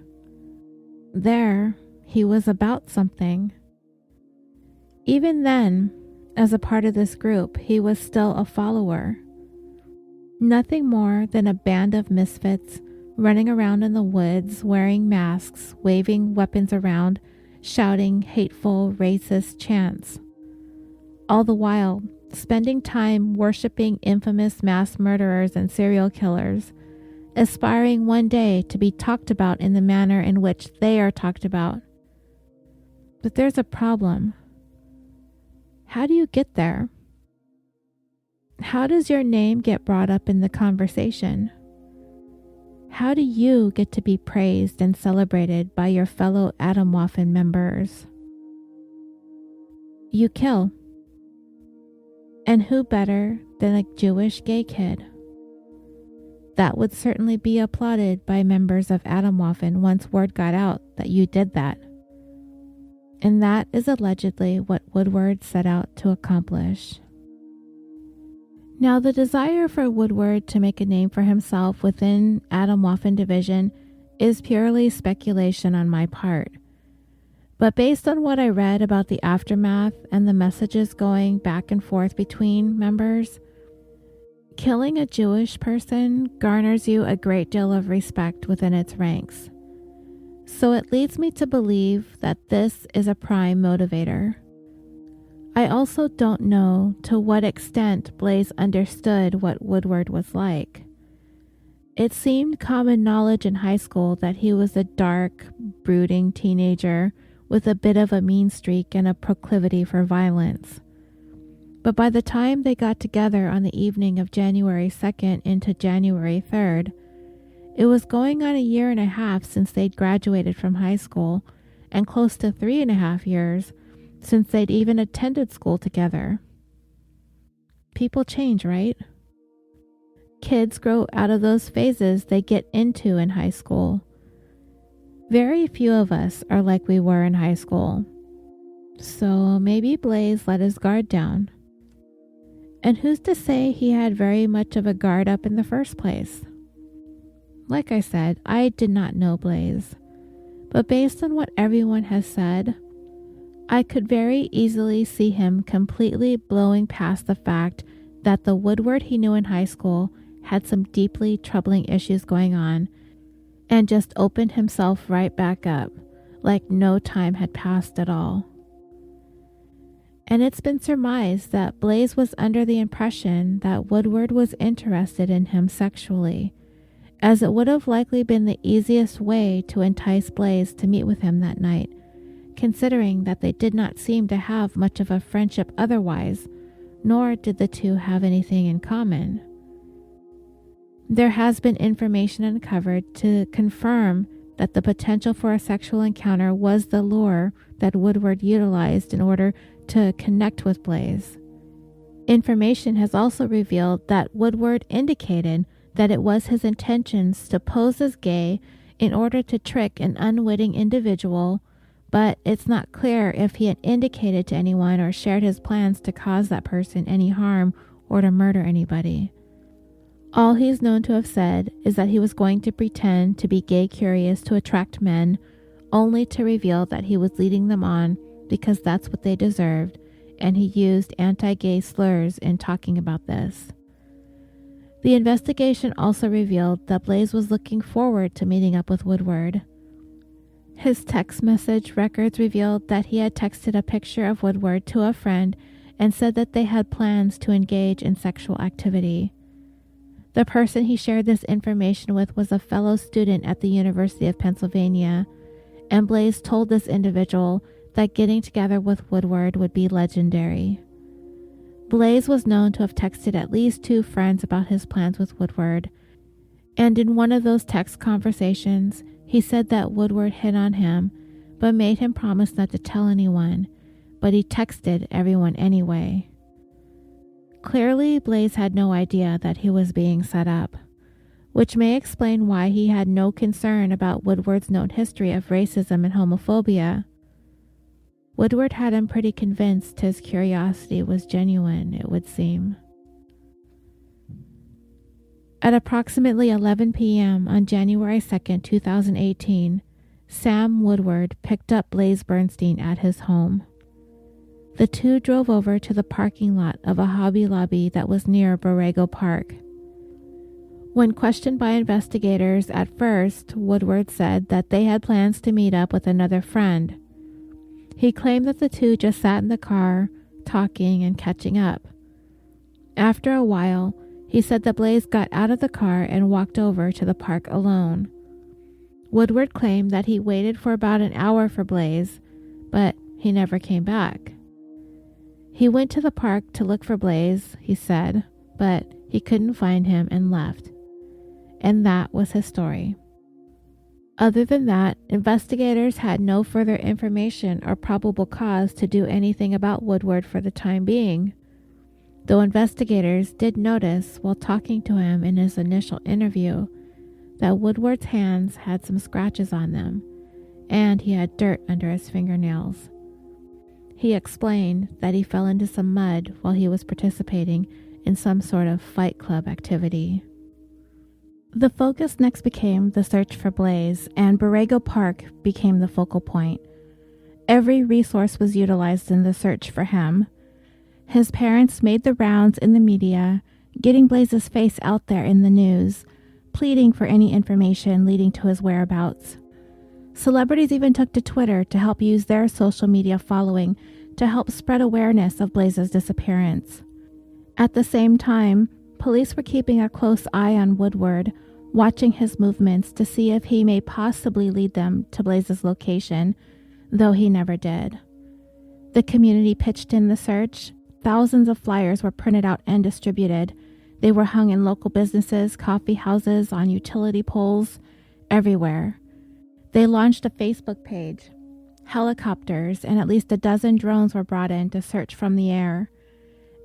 There, he was about something. Even then, as a part of this group, he was still a follower. Nothing more than a band of misfits running around in the woods, wearing masks, waving weapons around, shouting hateful, racist chants. All the while, spending time worshiping infamous mass murderers and serial killers, aspiring one day to be talked about in the manner in which they are talked about. But there's a problem. How do you get there? How does your name get brought up in the conversation? How do you get to be praised and celebrated by your fellow Atomwaffen members? You kill. And who better than a Jewish gay kid? That would certainly be applauded by members of Atomwaffen once word got out that you did that. And that is allegedly what Woodward set out to accomplish. Now, the desire for Woodward to make a name for himself within Atomwaffen division is purely speculation on my part. But based on what I read about the aftermath and the messages going back and forth between members, Killing a Jewish person garners you a great deal of respect within its ranks. So it leads me to believe that this is a prime motivator. I also don't know to what extent Blaze understood what Woodward was like. It seemed common knowledge in high school that he was a dark, brooding teenager with a bit of a mean streak and a proclivity for violence. But by the time they got together on the evening of January 2nd into January 3rd, it was going on a year and a half since they'd graduated from high school, and close to 3.5 years since they'd even attended school together. People change, right? Kids grow out of those phases they get into in high school. Very few of us are like we were in high school. So maybe Blaze let his guard down. And who's to say he had very much of a guard up in the first place? Like I said, I did not know Blaze. But based on what everyone has said, I could very easily see him completely blowing past the fact that the Woodward he knew in high school had some deeply troubling issues going on and just opened himself right back up, like no time had passed at all. And it's been surmised that Blaze was under the impression that Woodward was interested in him sexually, as it would have likely been the easiest way to entice Blaze to meet with him that night, considering that they did not seem to have much of a friendship otherwise, nor did the two have anything in common. There has been information uncovered to confirm that the potential for a sexual encounter was the lure that Woodward utilized in order to connect with Blaze. Information has also revealed that Woodward indicated that it was his intentions to pose as gay in order to trick an unwitting individual, but it's not clear if he had indicated to anyone or shared his plans to cause that person any harm or to murder anybody. All he's known to have said is that he was going to pretend to be gay curious to attract men, only to reveal that he was leading them on because that's what they deserved, and he used anti-gay slurs in talking about this. The investigation also revealed that Blaze was looking forward to meeting up with Woodward. His text message records revealed that he had texted a picture of Woodward to a friend and said that they had plans to engage in sexual activity. The person he shared this information with was a fellow student at the University of Pennsylvania, and Blaze told this individual that getting together with Woodward would be legendary. Blaze was known to have texted at least 2 friends about his plans with Woodward, and in one of those text conversations, he said that Woodward hit on him, but made him promise not to tell anyone, but he texted everyone anyway. Clearly, Blaze had no idea that he was being set up, which may explain why he had no concern about Woodward's known history of racism and homophobia. Woodward had him pretty convinced his curiosity was genuine, it would seem. At approximately 11 p.m. on January 2nd, 2018, Sam Woodward picked up Blaze Bernstein at his home. The two drove over to the parking lot of a Hobby Lobby that was near Borrego Park. When questioned by investigators at first, Woodward said that they had plans to meet up with another friend. He claimed that the two just sat in the car, talking and catching up. After a while, he said that Blaze got out of the car and walked over to the park alone. Woodward claimed that he waited for about an hour for Blaze, but he never came back. He went to the park to look for Blaze, he said, but he couldn't find him and left. And that was his story. Other than that, investigators had no further information or probable cause to do anything about Woodward for the time being, though investigators did notice while talking to him in his initial interview that Woodward's hands had some scratches on them, and he had dirt under his fingernails. He explained that he fell into some mud while he was participating in some sort of fight club activity. The focus next became the search for Blaze, and Borrego Park became the focal point. Every resource was utilized in the search for him. His parents made the rounds in the media, getting Blaze's face out there in the news, pleading for any information leading to his whereabouts. Celebrities even took to Twitter to help use their social media following to help spread awareness of Blaze's disappearance. At the same time, police were keeping a close eye on Woodward, watching his movements to see if he may possibly lead them to Blaze's location, though he never did. The community pitched in the search. Thousands of flyers were printed out and distributed. They were hung in local businesses, coffee houses, on utility poles, everywhere. They launched a Facebook page. Helicopters and at least a dozen drones were brought in to search from the air.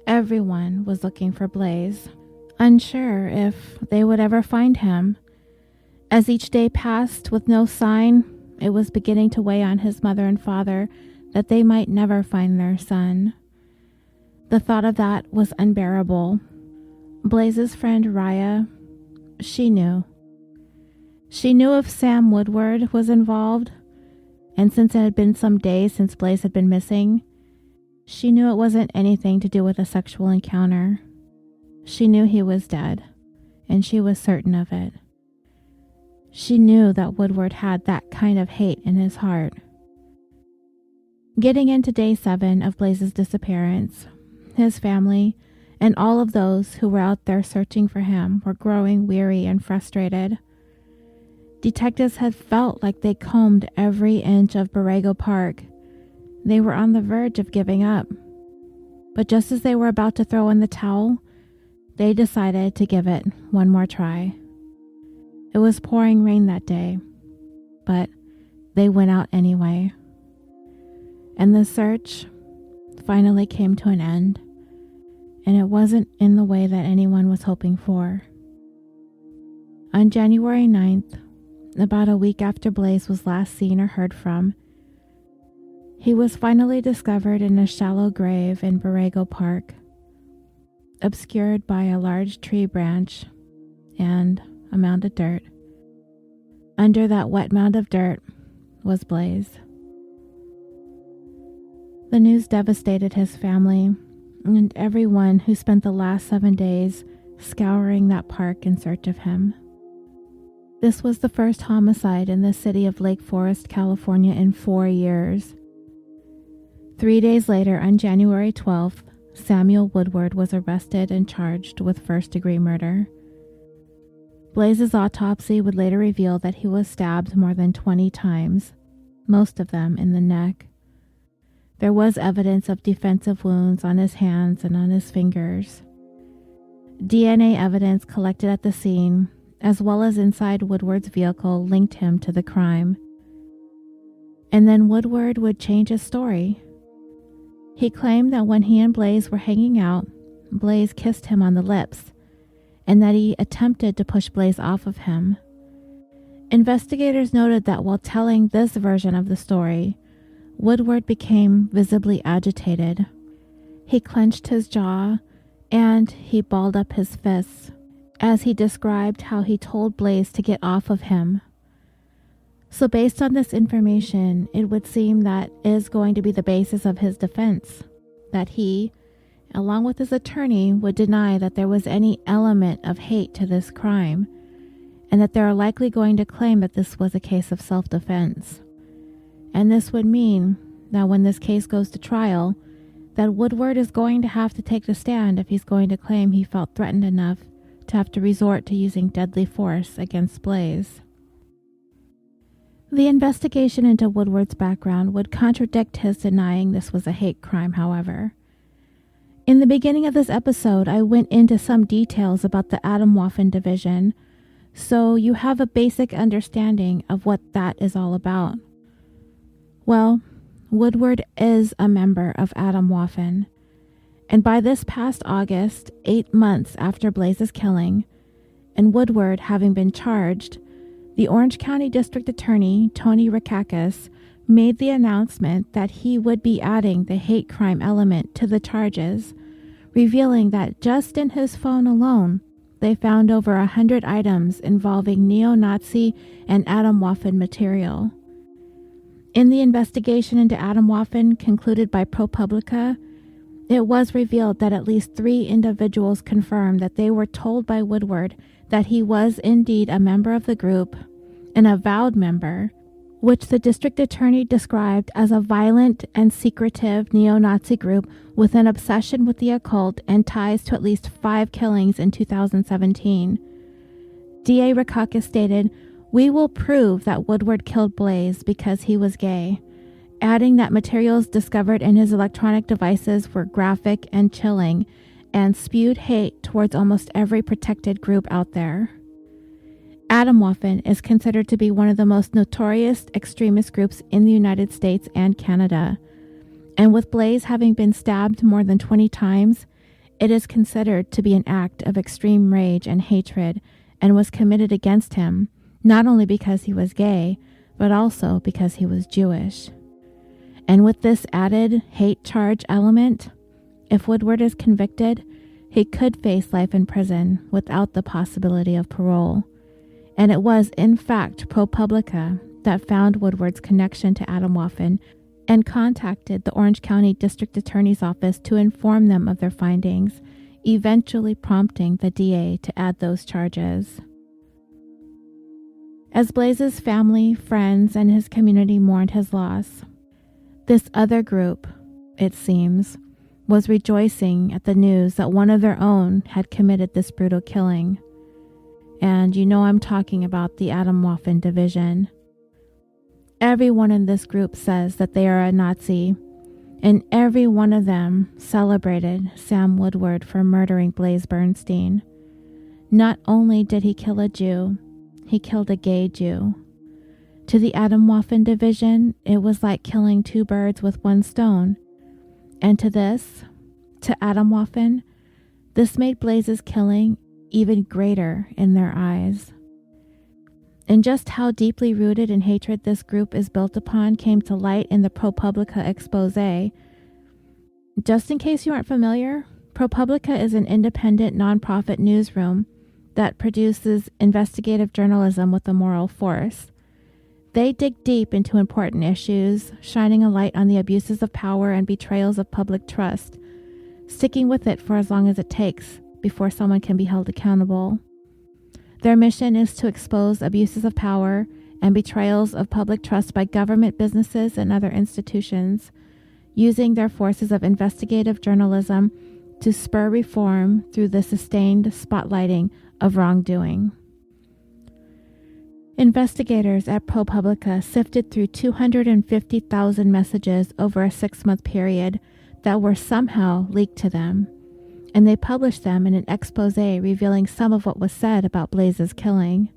Everyone was looking for Blaze, unsure if they would ever find him. As each day passed with no sign, it was beginning to weigh on his mother and father that they might never find their son. The thought of that was unbearable. Blaze's friend Raya, she knew. She knew if Sam Woodward was involved, and since it had been some days since Blaze had been missing, she knew it wasn't anything to do with a sexual encounter. She knew he was dead, and she was certain of it. She knew that Woodward had that kind of hate in his heart. Getting into day 7 of Blaze's disappearance, his family, and all of those who were out there searching for him were growing weary and frustrated. Detectives had felt like they combed every inch of Borrego Park. They were on the verge of giving up. But just as they were about to throw in the towel, they decided to give it one more try. It was pouring rain that day, but they went out anyway. And the search finally came to an end, and it wasn't in the way that anyone was hoping for. On January 9th, about a week after Blaze was last seen or heard from, he was finally discovered in a shallow grave in Borrego Park, obscured by a large tree branch and a mound of dirt. Under that wet mound of dirt was Blaze. The news devastated his family and everyone who spent the last 7 days scouring that park in search of him. This was the first homicide in the city of Lake Forest, California in 4 years. 3 days later, on January 12th, Samuel Woodward was arrested and charged with first-degree murder. Blaze's autopsy would later reveal that he was stabbed more than 20 times, most of them in the neck. There was evidence of defensive wounds on his hands and on his fingers. DNA evidence collected at the scene, as well as inside Woodward's vehicle, linked him to the crime. And then Woodward would change his story. He claimed that when he and Blaze were hanging out, Blaze kissed him on the lips, and that he attempted to push Blaze off of him. Investigators noted that while telling this version of the story, Woodward became visibly agitated. He clenched his jaw, and he balled up his fists, as he described how he told Blaze to get off of him. So based on this information, it would seem that is going to be the basis of his defense, that he, along with his attorney, would deny that there was any element of hate to this crime, and that they are likely going to claim that this was a case of self-defense. And this would mean that when this case goes to trial, that Woodward is going to have to take the stand if he's going to claim he felt threatened enough to have to resort to using deadly force against Blaze. The investigation into Woodward's background would contradict his denying this was a hate crime, however. In the beginning of this episode, I went into some details about the Atomwaffen division, so you have a basic understanding of what that is all about. Well, Woodward is a member of Atomwaffen, and by this past August, 8 months after Blaze's killing, and Woodward having been charged, the Orange County District Attorney, Tony Rakakis, made the announcement that he would be adding the hate crime element to the charges, revealing that just in his phone alone, they found over 100 items involving neo-Nazi and Atomwaffen material. In the investigation into Atomwaffen concluded by ProPublica, It was revealed that at least 3 individuals confirmed that they were told by Woodward that he was indeed a member of the group, an avowed member, which the district attorney described as a violent and secretive neo-Nazi group with an obsession with the occult and ties to at least 5 killings in 2017. D.A. Rakakis stated, "We will prove that Woodward killed Blaze because he was gay," adding that materials discovered in his electronic devices were graphic and chilling and spewed hate towards almost every protected group out there. Atomwaffen is considered to be one of the most notorious extremist groups in the United States and Canada, and with Blaze having been stabbed more than 20 times, it is considered to be an act of extreme rage and hatred and was committed against him, not only because he was gay, but also because he was Jewish. And with this added hate charge element, if Woodward is convicted, he could face life in prison without the possibility of parole. And it was, in fact, ProPublica that found Woodward's connection to Atomwaffen and contacted the Orange County District Attorney's Office to inform them of their findings, eventually prompting the DA to add those charges. As Blaze's family, friends, and his community mourned his loss, this other group, it seems, was rejoicing at the news that one of their own had committed this brutal killing. And you know I'm talking about the Atomwaffen division. Everyone in this group says that they are a Nazi, and every one of them celebrated Sam Woodward for murdering Blaze Bernstein. Not only did he kill a Jew, he killed a gay Jew. To the Atomwaffen division, it was like killing 2 birds with 1 stone. And to Atomwaffen, this made Blaze's killing even greater in their eyes. And just how deeply rooted in hatred this group is built upon came to light in the ProPublica expose. Just in case you aren't familiar, ProPublica is an independent nonprofit newsroom that produces investigative journalism with a moral force. They dig deep into important issues, shining a light on the abuses of power and betrayals of public trust, sticking with it for as long as it takes before someone can be held accountable. Their mission is to expose abuses of power and betrayals of public trust by government, businesses, and other institutions, using their forces of investigative journalism to spur reform through the sustained spotlighting of wrongdoing. Investigators at ProPublica sifted through 250,000 messages over a 6-month period that were somehow leaked to them, and they published them in an expose revealing some of what was said about Blaze's killing.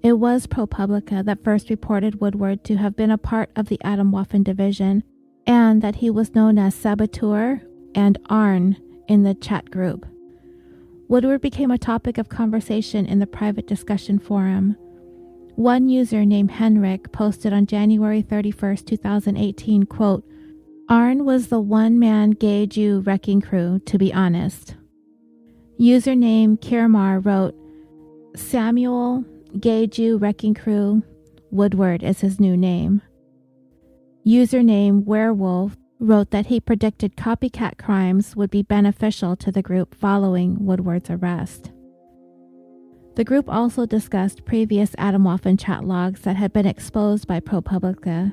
It was ProPublica that first reported Woodward to have been a part of the Atomwaffen division, and that he was known as Saboteur and Arn in the chat group. Woodward became a topic of conversation in the private discussion forum. One user named Henrik posted on January 31st, 2018, quote, "Arn was the one-man gay Jew wrecking crew, to be honest." Username Kirmar wrote, "Samuel, gay Jew wrecking crew, Woodward is his new name." Username Werewolf wrote that he predicted copycat crimes would be beneficial to the group following Woodward's arrest. The group also discussed previous Atomwaffen chat logs that had been exposed by ProPublica,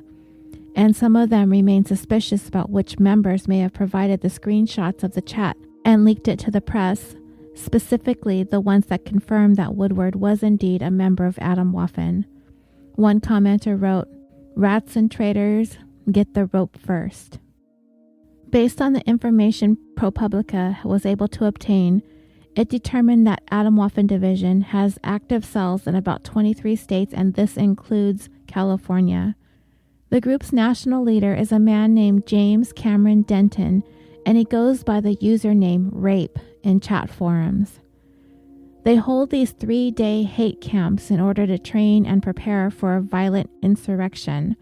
and some of them remain suspicious about which members may have provided the screenshots of the chat and leaked it to the press, specifically the ones that confirmed that Woodward was indeed a member of Atomwaffen. One commenter wrote, "Rats and traitors, get the rope first." Based on the information ProPublica was able to obtain, it determined that Atomwaffen division has active cells in about 23 states, and this includes California. The group's national leader is a man named James Cameron Denton, and he goes by the username Rape in chat forums. They hold these 3-day hate camps in order to train and prepare for a violent insurrection,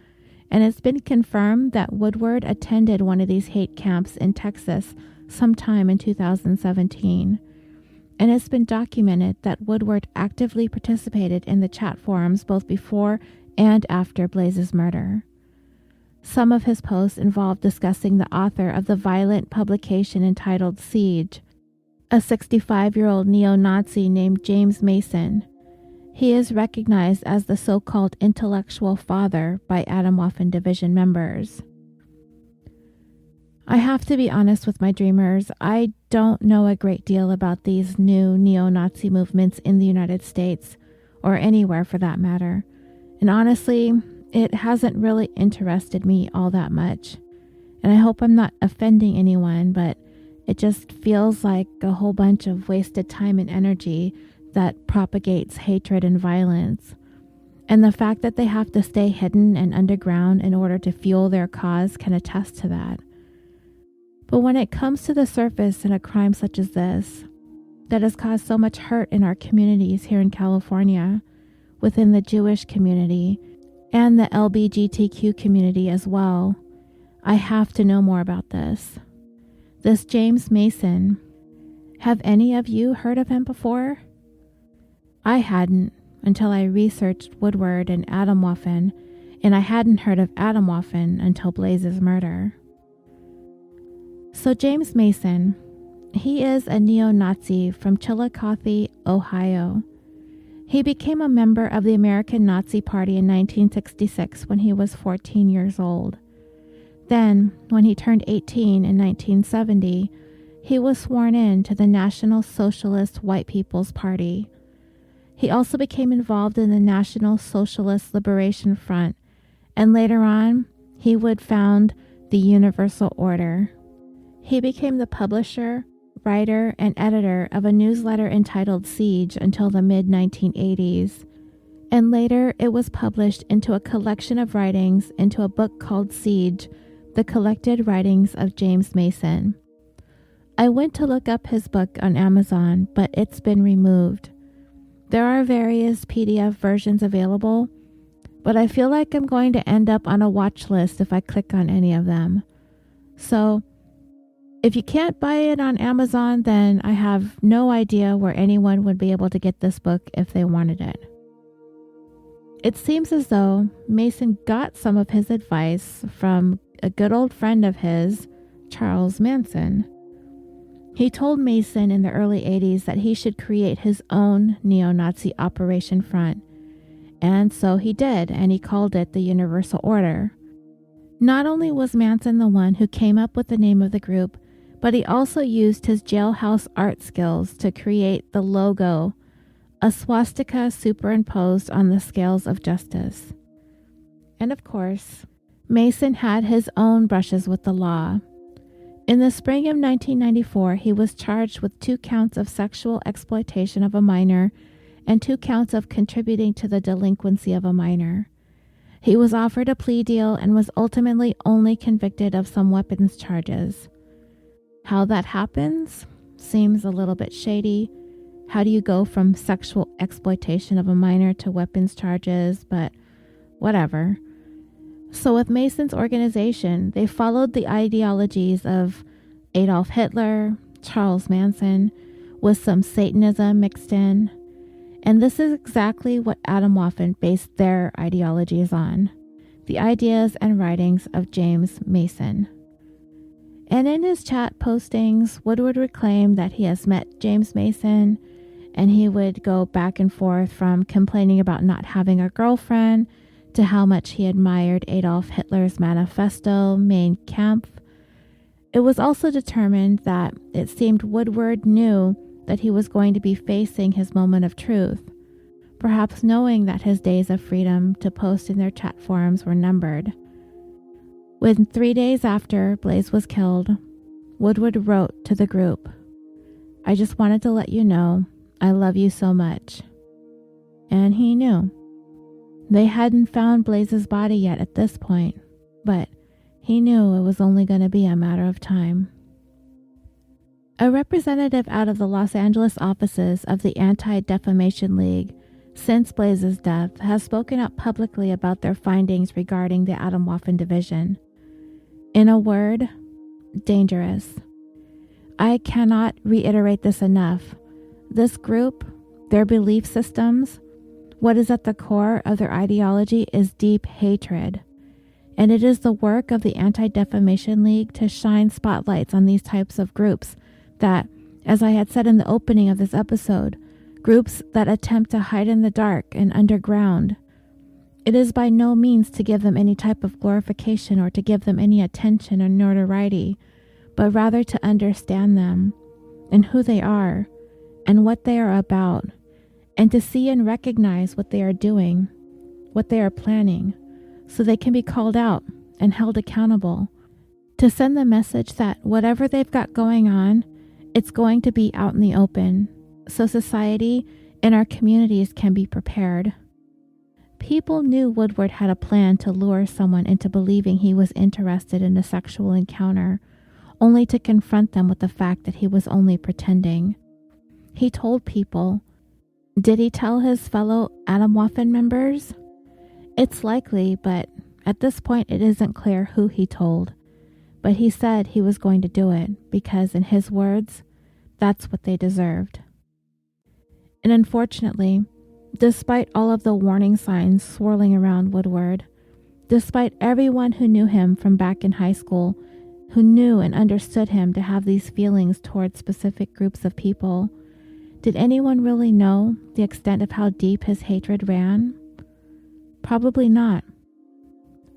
and it's been confirmed that Woodward attended one of these hate camps in Texas sometime in 2017. And it's been documented that Woodward actively participated in the chat forums both before and after Blaze's murder. Some of his posts involved discussing the author of the violent publication entitled Siege, a 65-year-old neo-Nazi named James Mason. He is recognized as the so-called intellectual father by Atomwaffen division members. I have to be honest with my dreamers, I don't know a great deal about these new neo-Nazi movements in the United States, or anywhere for that matter. And honestly, it hasn't really interested me all that much. And I hope I'm not offending anyone, but it just feels like a whole bunch of wasted time and energy that propagates hatred and violence. And the fact that they have to stay hidden and underground in order to fuel their cause can attest to that. But when it comes to the surface in a crime such as this, that has caused so much hurt in our communities here in California, within the Jewish community, and the LGBTQ community as well, I have to know more about this. This James Mason, have any of you heard of him before? I hadn't until I researched Woodward and Atomwaffen, and I hadn't heard of Atomwaffen until Blaze's murder. So James Mason, he is a neo-Nazi from Chillicothe, Ohio. He became a member of the American Nazi Party in 1966 when he was 14 years old. Then, when he turned 18 in 1970, he was sworn in to the National Socialist White People's Party. He also became involved in the National Socialist Liberation Front, and later on, he would found the Universal Order. He became the publisher, writer, and editor of a newsletter entitled Siege until the mid-1980s, and later it was published into a collection of writings into a book called Siege, The Collected Writings of James Mason. I went to look up his book on Amazon, but it's been removed. There are various PDF versions available, but I feel like I'm going to end up on a watch list if I click on any of them. So, if you can't buy it on Amazon, then I have no idea where anyone would be able to get this book if they wanted it. It seems as though Mason got some of his advice from a good old friend of his, Charles Manson. He told Mason in the early 80s that he should create his own neo-Nazi operation front. And so he did, and he called it the Universal Order. Not only was Manson the one who came up with the name of the group, but he also used his jailhouse art skills to create the logo, a swastika superimposed on the scales of justice. And of course, Mason had his own brushes with the law. In the spring of 1994, he was charged with 2 counts of sexual exploitation of a minor and 2 counts of contributing to the delinquency of a minor. He was offered a plea deal and was ultimately only convicted of some weapons charges. How that happens seems a little bit shady. How do you go from sexual exploitation of a minor to weapons charges? But whatever. So with Mason's organization, they followed the ideologies of Adolf Hitler, Charles Manson, with some Satanism mixed in. And this is exactly what Atomwaffen based their ideologies on, the ideas and writings of James Mason. And in his chat postings, Woodward would claim that he has met James Mason, and he would go back and forth from complaining about not having a girlfriend to how much he admired Adolf Hitler's manifesto, Mein Kampf. It was also determined that it seemed Woodward knew that he was going to be facing his moment of truth, perhaps knowing that his days of freedom to post in their chat forums were numbered. When 3 days after Blaze was killed, Woodward wrote to the group, "I just wanted to let you know I love you so much." And he knew. They hadn't found Blaze's body yet at this point, but he knew it was only going to be a matter of time. A representative out of the Los Angeles offices of the Anti-Defamation League since Blaze's death has spoken out publicly about their findings regarding the Atomwaffen division. In a word, dangerous. I cannot reiterate this enough. This group, their belief systems, what is at the core of their ideology is deep hatred. And it is the work of the Anti-Defamation League to shine spotlights on these types of groups that, as I had said in the opening of this episode, groups that attempt to hide in the dark and underground. It is by no means to give them any type of glorification or to give them any attention or notoriety, but rather to understand them and who they are and what they are about, and to see and recognize what they are doing, what they are planning, so they can be called out and held accountable, to send the message that whatever they've got going on, it's going to be out in the open, so society and our communities can be prepared. People knew Woodward had a plan to lure someone into believing he was interested in a sexual encounter, only to confront them with the fact that he was only pretending. He told people. Did he tell his fellow Atomwaffen members? It's likely, but at this point it isn't clear who he told. But he said he was going to do it because, in his words, that's what they deserved. And unfortunately, despite all of the warning signs swirling around Woodward, despite everyone who knew him from back in high school, who knew and understood him to have these feelings towards specific groups of people, did anyone really know the extent of how deep his hatred ran? Probably not.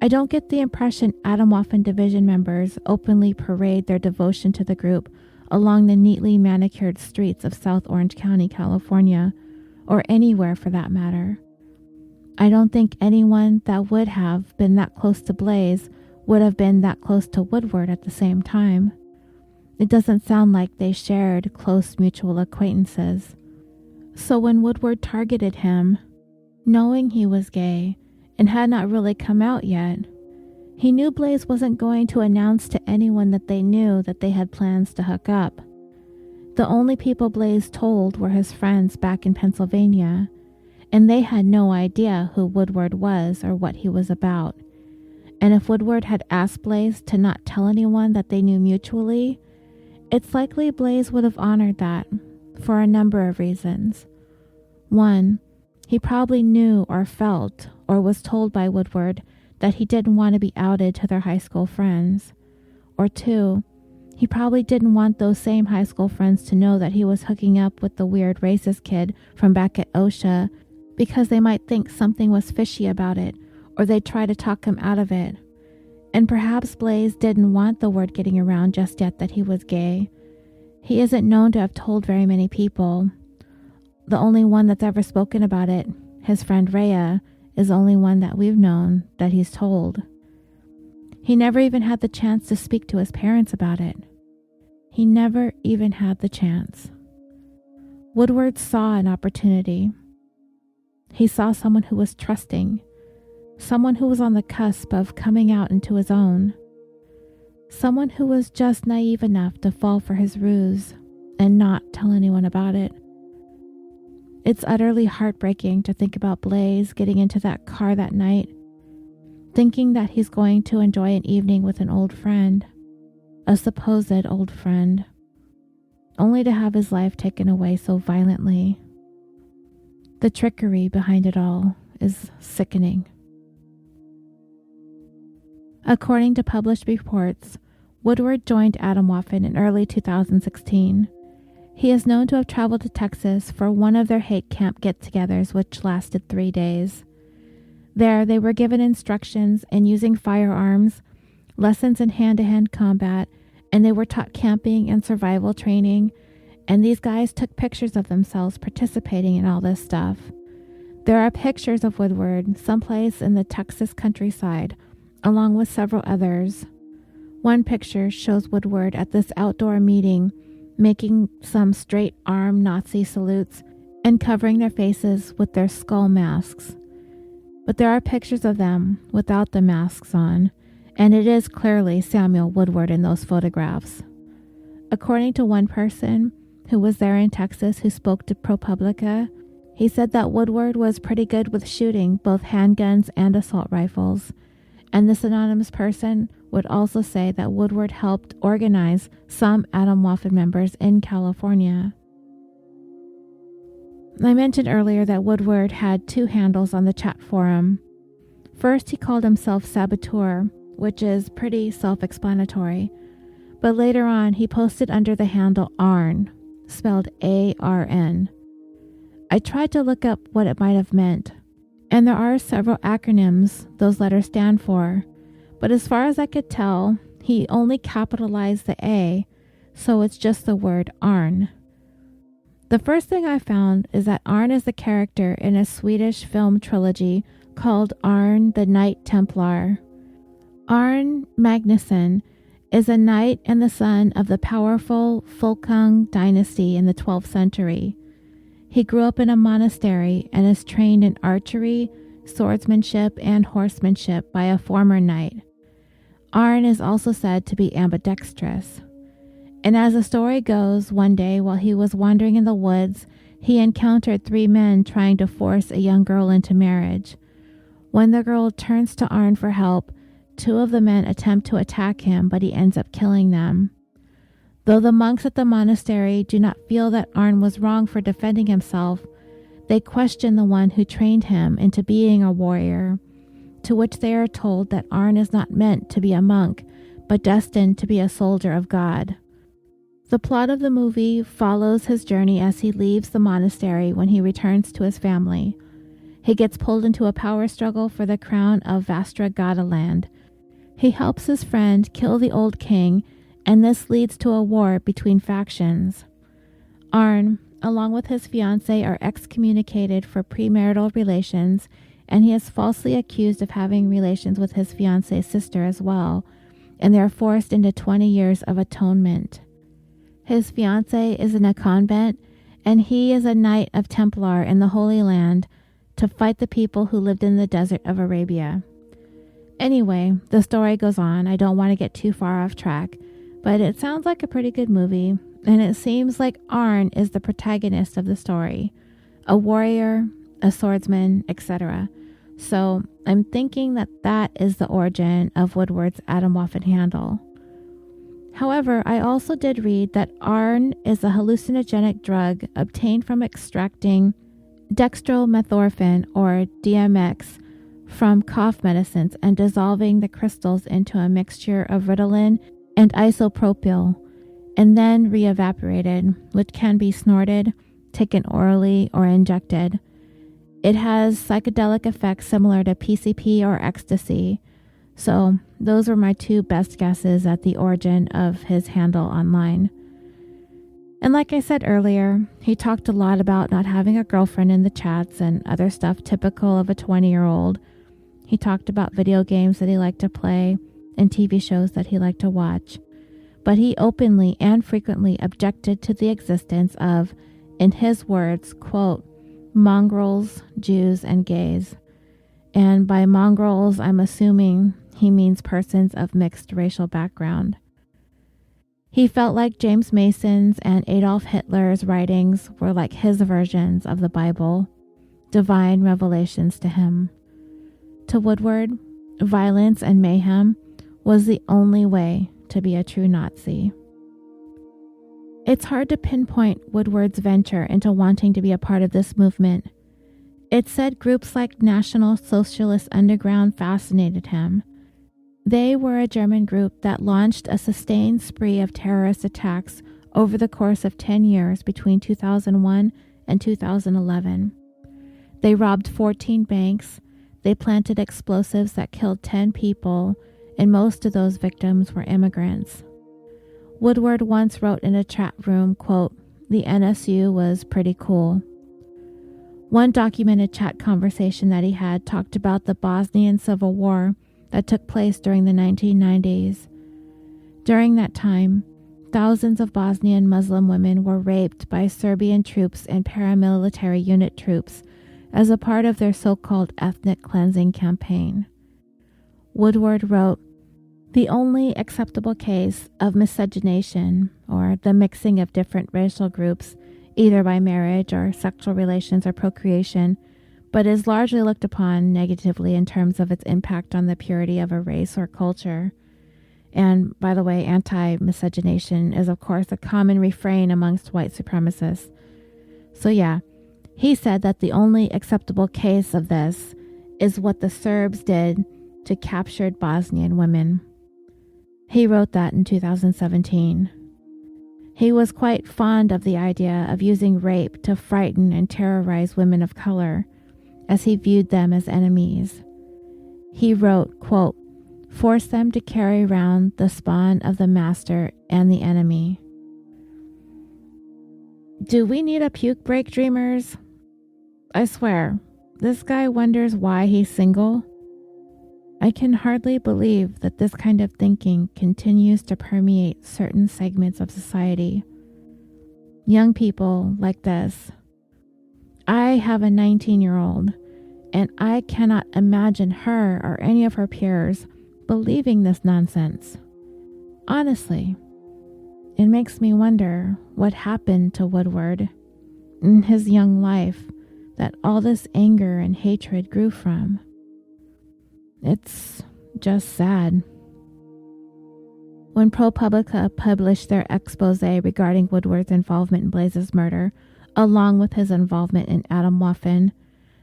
I don't get the impression Atomwaffen Division members openly parade their devotion to the group along the neatly manicured streets of South Orange County, California, or anywhere for that matter. I don't think anyone that would have been that close to Blaze would have been that close to Woodward at the same time. It doesn't sound like they shared close mutual acquaintances. So when Woodward targeted him, knowing he was gay and had not really come out yet, he knew Blaze wasn't going to announce to anyone that they knew that they had plans to hook up. The only people Blaze told were his friends back in Pennsylvania, and they had no idea who Woodward was or what he was about. And if Woodward had asked Blaze to not tell anyone that they knew mutually, it's likely Blaze would have honored that for a number of reasons. One, he probably knew or felt or was told by Woodward that he didn't want to be outed to their high school friends. Or two, he probably didn't want those same high school friends to know that he was hooking up with the weird racist kid from back at OSHA because they might think something was fishy about it, or they'd try to talk him out of it. And perhaps Blaze didn't want the word getting around just yet that he was gay. He isn't known to have told very many people. The only one that's ever spoken about it, his friend Rhea, is the only one that we've known that he's told. He never even had the chance to speak to his parents about it. He never even had the chance. Woodward saw an opportunity. He saw someone who was trusting, someone who was on the cusp of coming out into his own, someone who was just naive enough to fall for his ruse and not tell anyone about it. It's utterly heartbreaking to think about Blaze getting into that car that night, thinking that he's going to enjoy an evening with an old friend, a supposed old friend, only to have his life taken away so violently. The trickery behind it all is sickening. According to published reports, Woodward joined Atomwaffen in early 2016. He is known to have traveled to Texas for one of their hate camp get-togethers, which lasted 3 days. There, they were given instructions in using firearms, lessons in hand-to-hand combat, and they were taught camping and survival training, and these guys took pictures of themselves participating in all this stuff. There are pictures of Woodward someplace in the Texas countryside, along with several others. One picture shows Woodward at this outdoor meeting, making some straight-arm Nazi salutes and covering their faces with their skull masks. But there are pictures of them without the masks on, and it is clearly Samuel Woodward in those photographs. According to one person who was there in Texas who spoke to ProPublica, he said that Woodward was pretty good with shooting both handguns and assault rifles, and this anonymous person would also say that Woodward helped organize some Atomwaffen members in California. I mentioned earlier that Woodward had 2 handles on the chat forum. First, he called himself Saboteur, which is pretty self-explanatory, but later on he posted under the handle ARN, spelled A-R-N. I tried to look up what it might have meant, and there are several acronyms those letters stand for, but as far as I could tell, he only capitalized the A, so it's just the word ARN. The first thing I found is that Arn is a character in a Swedish film trilogy called Arn the Knight Templar. Arn Magnusson is a knight and the son of the powerful Folkung dynasty in the 12th century. He grew up in a monastery and is trained in archery, swordsmanship, and horsemanship by a former knight. Arn is also said to be ambidextrous. And as the story goes, one day while he was wandering in the woods, he encountered 3 men trying to force a young girl into marriage. When the girl turns to Arn for help, 2 of the men attempt to attack him, but he ends up killing them. Though the monks at the monastery do not feel that Arn was wrong for defending himself, they question the one who trained him into being a warrior, to which they are told that Arn is not meant to be a monk, but destined to be a soldier of God. The plot of the movie follows his journey as he leaves the monastery when he returns to his family. He gets pulled into a power struggle for the crown of Vastra Gadaland. He helps his friend kill the old king, and this leads to a war between factions. Arn, along with his fiancée, are excommunicated for premarital relations, and he is falsely accused of having relations with his fiancée's sister as well, and they are forced into 20 years of atonement. His fiancée is in a convent, and he is a knight of Templar in the Holy Land to fight the people who lived in the desert of Arabia. Anyway, the story goes on. I don't want to get too far off track, but it sounds like a pretty good movie, and it seems like Arn is the protagonist of the story, a warrior, a swordsman, etc. So I'm thinking that that is the origin of Woodward's Atomwaffen handle. However, I also did read that Arn is a hallucinogenic drug obtained from extracting dextromethorphan, or DMX, from cough medicines and dissolving the crystals into a mixture of Ritalin and isopropyl, and then re-evaporated, which can be snorted, taken orally, or injected. It has psychedelic effects similar to PCP or ecstasy. So those were my 2 best guesses at the origin of his handle online. And like I said earlier, he talked a lot about not having a girlfriend in the chats and other stuff typical of a 20-year-old. He talked about video games that he liked to play and TV shows that he liked to watch. But he openly and frequently objected to the existence of, in his words, quote, mongrels, Jews, and gays. And by mongrels, I'm assuming he means persons of mixed racial background. He felt like James Mason's and Adolf Hitler's writings were like his versions of the Bible, divine revelations to him. To Woodward, violence and mayhem was the only way to be a true Nazi. It's hard to pinpoint Woodward's venture into wanting to be a part of this movement. It said groups like National Socialist Underground fascinated him. They were a German group that launched a sustained spree of terrorist attacks over the course of 10 years between 2001 and 2011. They robbed 14 banks, they planted explosives that killed 10 people, and most of those victims were immigrants. Woodward once wrote in a chat room, quote, "The NSU was pretty cool." One documented chat conversation that he had talked about the Bosnian Civil War that took place during the 1990s. During that time, thousands of Bosnian Muslim women were raped by Serbian troops and paramilitary unit troops as a part of their so-called ethnic cleansing campaign. Woodward wrote, "The only acceptable case of miscegenation, or the mixing of different racial groups, either by marriage or sexual relations or procreation, but is largely looked upon negatively in terms of its impact on the purity of a race or culture." And by the way, anti-miscegenation is of course a common refrain amongst white supremacists. So yeah, he said that the only acceptable case of this is what the Serbs did to captured Bosnian women. He wrote that in 2017. He was quite fond of the idea of using rape to frighten and terrorize women of color, as he viewed them as enemies. He wrote, quote, "Force them to carry around the spawn of the master and the enemy." Do we need a puke break, dreamers? I swear, this guy wonders why he's single. I can hardly believe that this kind of thinking continues to permeate certain segments of society. Young people like this. I have a 19-year-old, and I cannot imagine her or any of her peers believing this nonsense. Honestly, it makes me wonder what happened to Woodward in his young life that all this anger and hatred grew from. It's just sad. When ProPublica published their expose regarding Woodward's involvement in Blaze's murder, along with his involvement in Atomwaffen,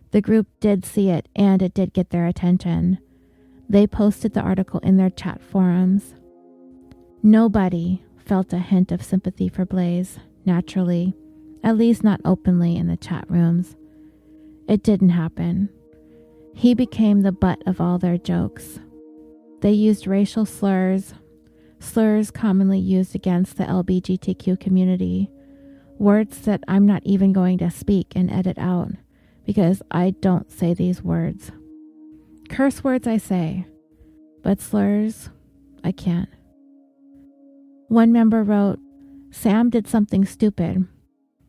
the group did see it and it did get their attention. They posted the article in their chat forums. Nobody felt a hint of sympathy for Blaze, naturally, at least not openly in the chat rooms. It didn't happen. He became the butt of all their jokes. They used racial slurs commonly used against the LGBTQ community, words that I'm not even going to speak and edit out because I don't say these words. Curse words I say, but slurs, I can't. One member wrote, "Sam did something stupid.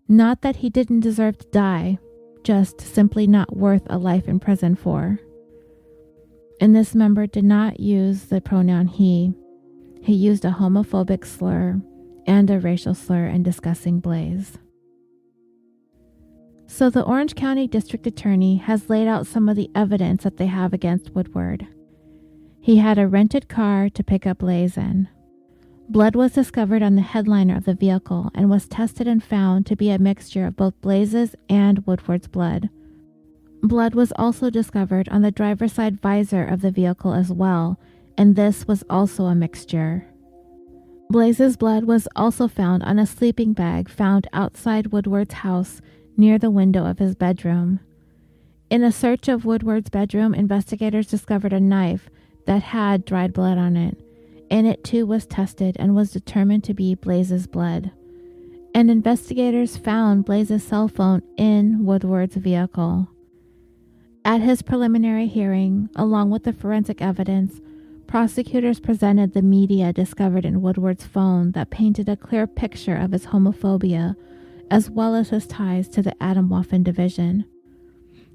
Not that he didn't deserve to die, just simply not worth a life in prison for." And this member did not use the pronoun he. He used a homophobic slur and a racial slur in discussing Blaze. So the Orange County District Attorney has laid out some of the evidence that they have against Woodward. He had a rented car to pick up Blaze in. Blood was discovered on the headliner of the vehicle and was tested and found to be a mixture of both Blaze's and Woodward's blood. Blood was also discovered on the driver's side visor of the vehicle as well, and this was also a mixture. Blaze's blood was also found on a sleeping bag found outside Woodward's house near the window of his bedroom. In a search of Woodward's bedroom, investigators discovered a knife that had dried blood on it, and it too was tested and was determined to be Blaze's blood. And investigators found Blaze's cell phone in Woodward's vehicle. At his preliminary hearing, along with the forensic evidence, prosecutors presented the media discovered in Woodward's phone that painted a clear picture of his homophobia, as well as his ties to the Atomwaffen division.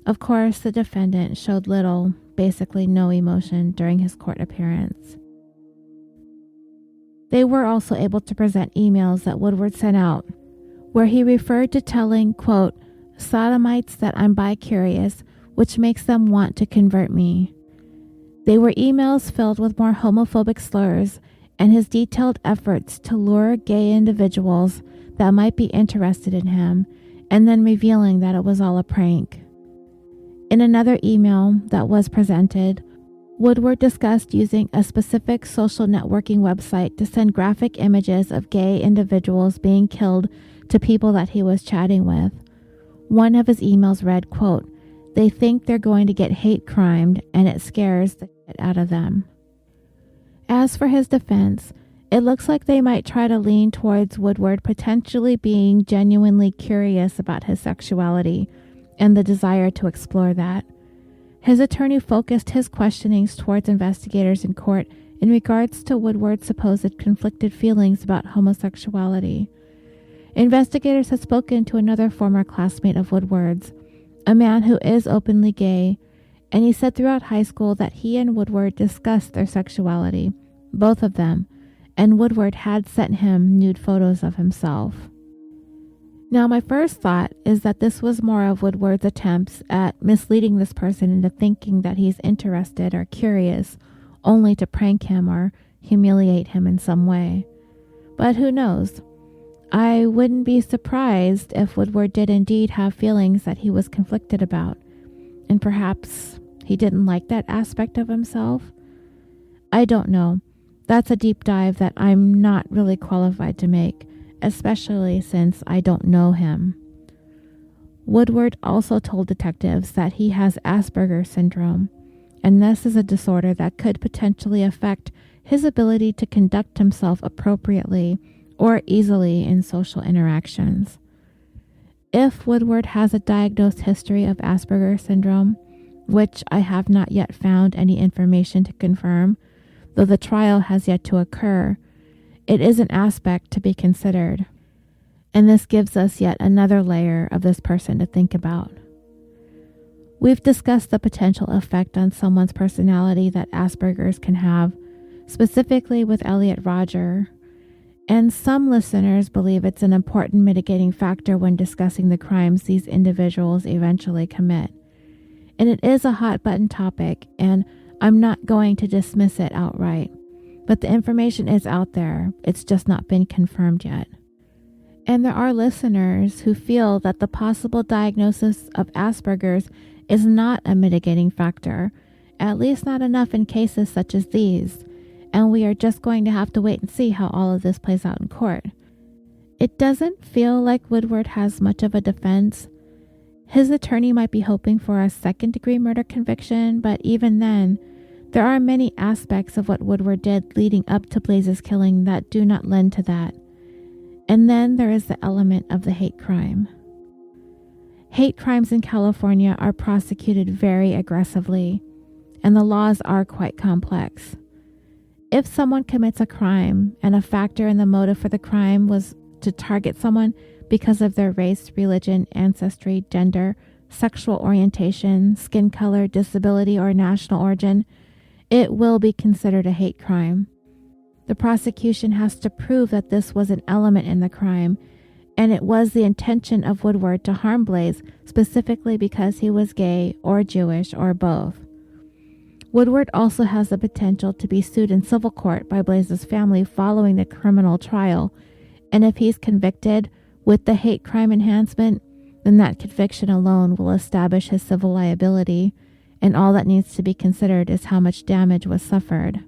Of course, the defendant showed little, basically no emotion during his court appearance. They were also able to present emails that Woodward sent out, where he referred to telling, quote, "sodomites that I'm bi-curious, which makes them want to convert me." They were emails filled with more homophobic slurs and his detailed efforts to lure gay individuals that might be interested in him, and then revealing that it was all a prank. In another email that was presented, Woodward discussed using a specific social networking website to send graphic images of gay individuals being killed to people that he was chatting with. One of his emails read, quote, "They think they're going to get hate crimed and it scares the shit out of them." As for his defense, it looks like they might try to lean towards Woodward potentially being genuinely curious about his sexuality and the desire to explore that. His attorney focused his questionings towards investigators in court in regards to Woodward's supposed conflicted feelings about homosexuality. Investigators had spoken to another former classmate of Woodward's, a man who is openly gay, and he said throughout high school that he and Woodward discussed their sexuality, both of them, and Woodward had sent him nude photos of himself. Now, my first thought is that this was more of Woodward's attempts at misleading this person into thinking that he's interested or curious, only to prank him or humiliate him in some way. But who knows? I wouldn't be surprised if Woodward did indeed have feelings that he was conflicted about, and perhaps He didn't like that aspect of himself? I don't know. That's a deep dive that I'm not really qualified to make, especially since I don't know him. Woodward also told detectives that he has Asperger's syndrome, and this is a disorder that could potentially affect his ability to conduct himself appropriately or easily in social interactions. If Woodward has a diagnosed history of Asperger's syndrome, which I have not yet found any information to confirm, though the trial has yet to occur, it is an aspect to be considered. And this gives us yet another layer of this person to think about. We've discussed the potential effect on someone's personality that Asperger's can have, specifically with Elliot Rodger, and some listeners believe it's an important mitigating factor when discussing the crimes these individuals eventually commit. And it is a hot-button topic, and I'm not going to dismiss it outright. But the information is out there, it's just not been confirmed yet. And there are listeners who feel that the possible diagnosis of Asperger's is not a mitigating factor, at least not enough in cases such as these, and we are just going to have to wait and see how all of this plays out in court. It doesn't feel like Woodward has much of a defense. His attorney might be hoping for a second-degree murder conviction, but even then, there are many aspects of what Woodward did leading up to Blaze's killing that do not lend to that. And then there is the element of the hate crime. Hate crimes in California are prosecuted very aggressively, and the laws are quite complex. If someone commits a crime and a factor in the motive for the crime was to target someone because of their race, religion, ancestry, gender, sexual orientation, skin color, disability, or national origin, it will be considered a hate crime. The prosecution has to prove that this was an element in the crime, and it was the intention of Woodward to harm Blaze specifically because he was gay or Jewish or both. Woodward also has the potential to be sued in civil court by Blaze's family following the criminal trial, and if he's convicted with the hate crime enhancement, then that conviction alone will establish his civil liability, and all that needs to be considered is how much damage was suffered.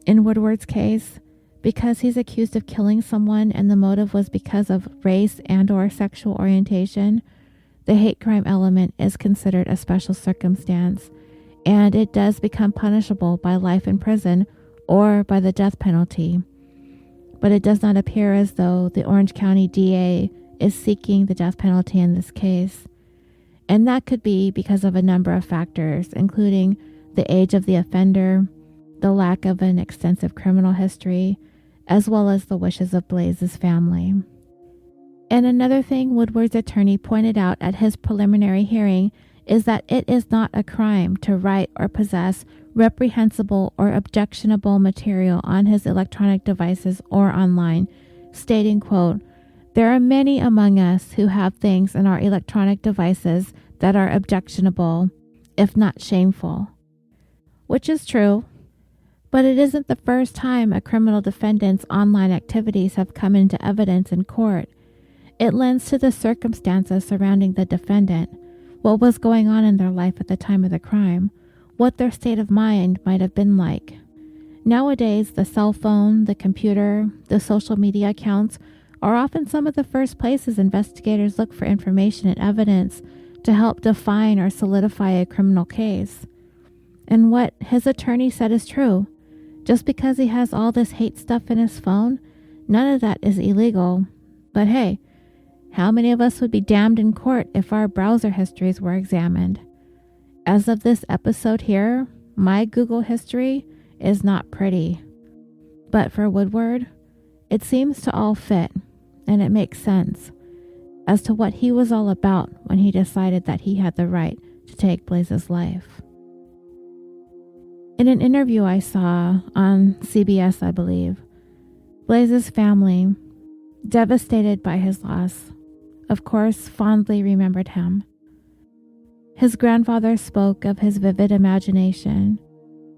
In Woodward's case, because he's accused of killing someone and the motive was because of race and/or sexual orientation, the hate crime element is considered a special circumstance, and it does become punishable by life in prison or by the death penalty. But it does not appear as though the Orange County DA is seeking the death penalty in this case. And that could be because of a number of factors, including the age of the offender, the lack of an extensive criminal history, as well as the wishes of Blaze's family. And another thing Woodward's attorney pointed out at his preliminary hearing is that it is not a crime to write or possess reprehensible or objectionable material on his electronic devices or online, stating, quote, "There are many among us who have things in our electronic devices that are objectionable, if not shameful." Which is true, but it isn't the first time a criminal defendant's online activities have come into evidence in court. It lends to the circumstances surrounding the defendant, what was going on in their life at the time of the crime, what their state of mind might have been like. Nowadays, the cell phone, the computer, the social media accounts are often some of the first places investigators look for information and evidence to help define or solidify a criminal case. And what his attorney said is true. Just because he has all this hate stuff in his phone, none of that is illegal. But hey, how many of us would be damned in court if our browser histories were examined? As of this episode here, my Google history is not pretty. But for Woodward, it seems to all fit, and it makes sense as to what he was all about when he decided that he had the right to take Blaze's life. In an interview I saw on CBS, I believe, Blaze's family, devastated by his loss, of course, fondly remembered him. His grandfather spoke of his vivid imagination,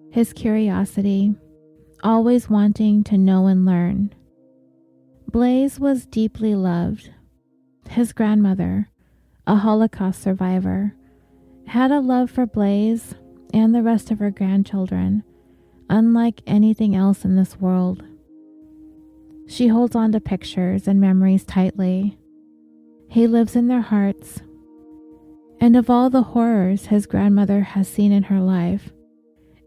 his curiosity, always wanting to know and learn. Blaze was deeply loved. His grandmother, a Holocaust survivor, had a love for Blaze and the rest of her grandchildren, unlike anything else in this world. She holds on to pictures and memories tightly. He lives in their hearts. And of all the horrors his grandmother has seen in her life,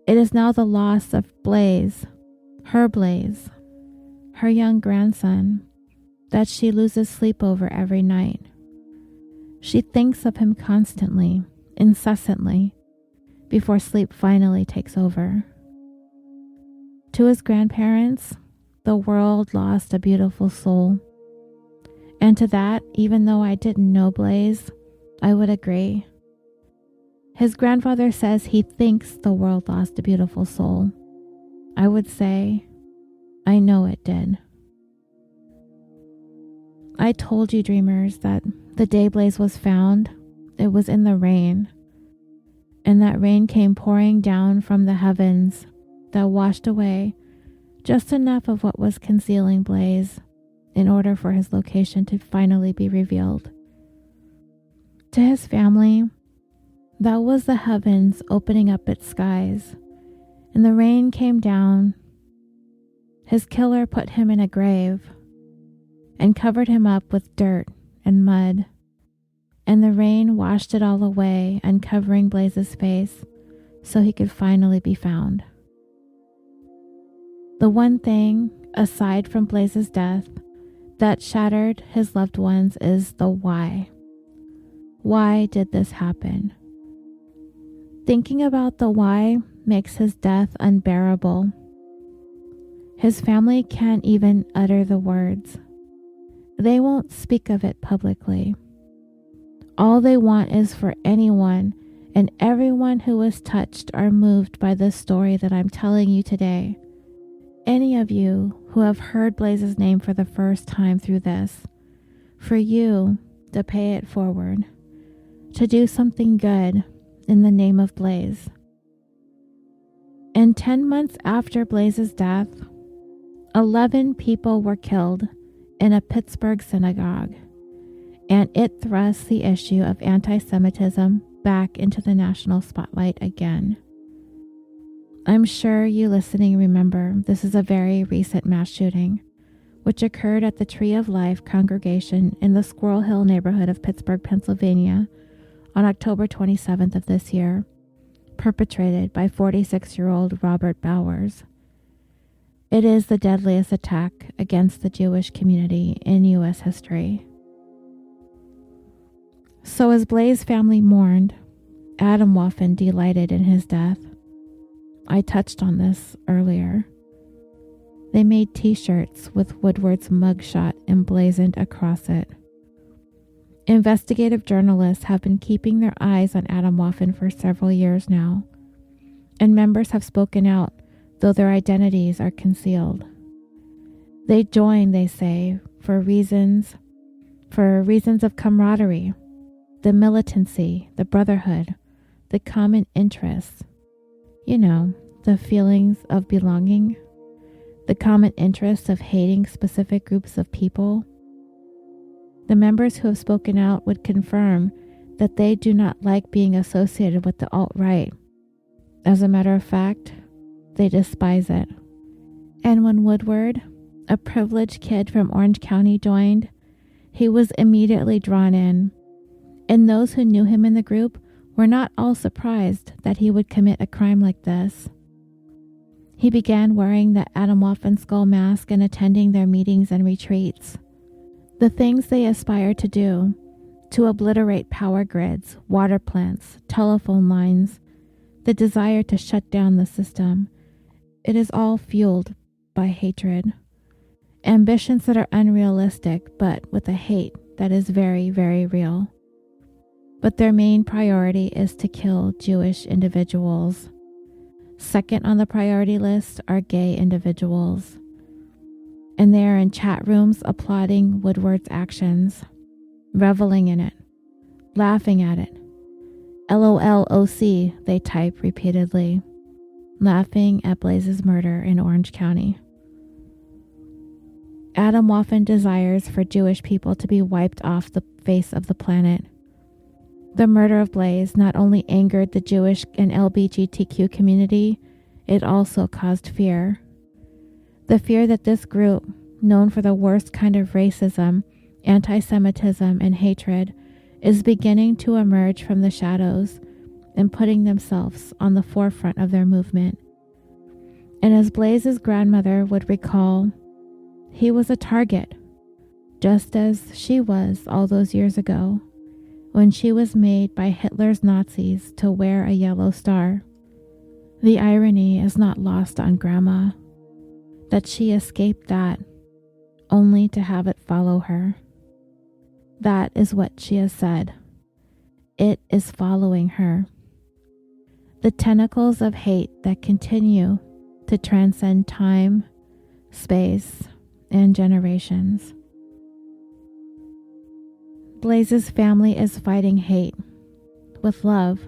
it is now the loss of Blaze, her young grandson, that she loses sleep over every night. She thinks of him constantly, incessantly, before sleep finally takes over. To his grandparents, the world lost a beautiful soul. And to that, even though I didn't know Blaze, I would agree. His grandfather says he thinks the world lost a beautiful soul. I would say, I know it did. I told you, dreamers, that the day Blaze was found, it was in the rain. And that rain came pouring down from the heavens that washed away just enough of what was concealing Blaze in order for his location to finally be revealed. To his family, that was the heavens opening up its skies, and the rain came down. His killer put him in a grave and covered him up with dirt and mud, and the rain washed it all away, uncovering Blaze's face so he could finally be found. The one thing, aside from Blaze's death, that shattered his loved ones is the why. Why did this happen? Thinking about the why makes his death unbearable. His family can't even utter the words. They won't speak of it publicly. All they want is for anyone and everyone who was touched or moved by this story that I'm telling you today, any of you who have heard Blaze's name for the first time through this, for you to pay it forward, to do something good in the name of Blaze. And 10 months after Blaze's death, 11 people were killed in a Pittsburgh synagogue, and it thrusts the issue of anti-Semitism back into the national spotlight again. I'm sure you listening remember this is a very recent mass shooting, which occurred at the Tree of Life congregation in the Squirrel Hill neighborhood of Pittsburgh, Pennsylvania, on October 27th of this year, perpetrated by 46-year-old Robert Bowers. It is the deadliest attack against the Jewish community in U.S. history. So as Blaze's family mourned, Atomwaffen delighted in his death. I touched on this earlier. They made t-shirts with Woodward's mugshot emblazoned across it. Investigative journalists have been keeping their eyes on Atomwaffen for several years now, and members have spoken out, though their identities are concealed. They join, they say, for reasons of camaraderie, the militancy, the brotherhood, the common interests. You know, the feelings of belonging, the common interests of hating specific groups of people. The members who have spoken out would confirm that they do not like being associated with the alt-right. As a matter of fact, they despise it. And when Woodward, a privileged kid from Orange County, joined, he was immediately drawn in. And those who knew him in the group were not all surprised that he would commit a crime like this. He began wearing the Atomwaffen skull mask and attending their meetings and retreats. The things they aspire to do, to obliterate power grids, water plants, telephone lines, the desire to shut down the system, it is all fueled by hatred. Ambitions that are unrealistic, but with a hate that is very, very real. But their main priority is to kill Jewish individuals. Second on the priority list are gay individuals. And they are in chat rooms applauding Woodward's actions, reveling in it, laughing at it. LOLOC, they type repeatedly, laughing at Blaze's murder in Orange County. Atomwaffen desires for Jewish people to be wiped off the face of the planet. The murder of Blaze not only angered the Jewish and LGBTQ community, it also caused fear. The fear that this group, known for the worst kind of racism, anti-Semitism, and hatred, is beginning to emerge from the shadows and putting themselves on the forefront of their movement. And as Blaze's grandmother would recall, he was a target, just as she was all those years ago, when she was made by Hitler's Nazis to wear a yellow star. The irony is not lost on Grandma, that she escaped that, only to have it follow her. That is what she has said. It is following her. The tentacles of hate that continue to transcend time, space, and generations. Blaze's family is fighting hate with love,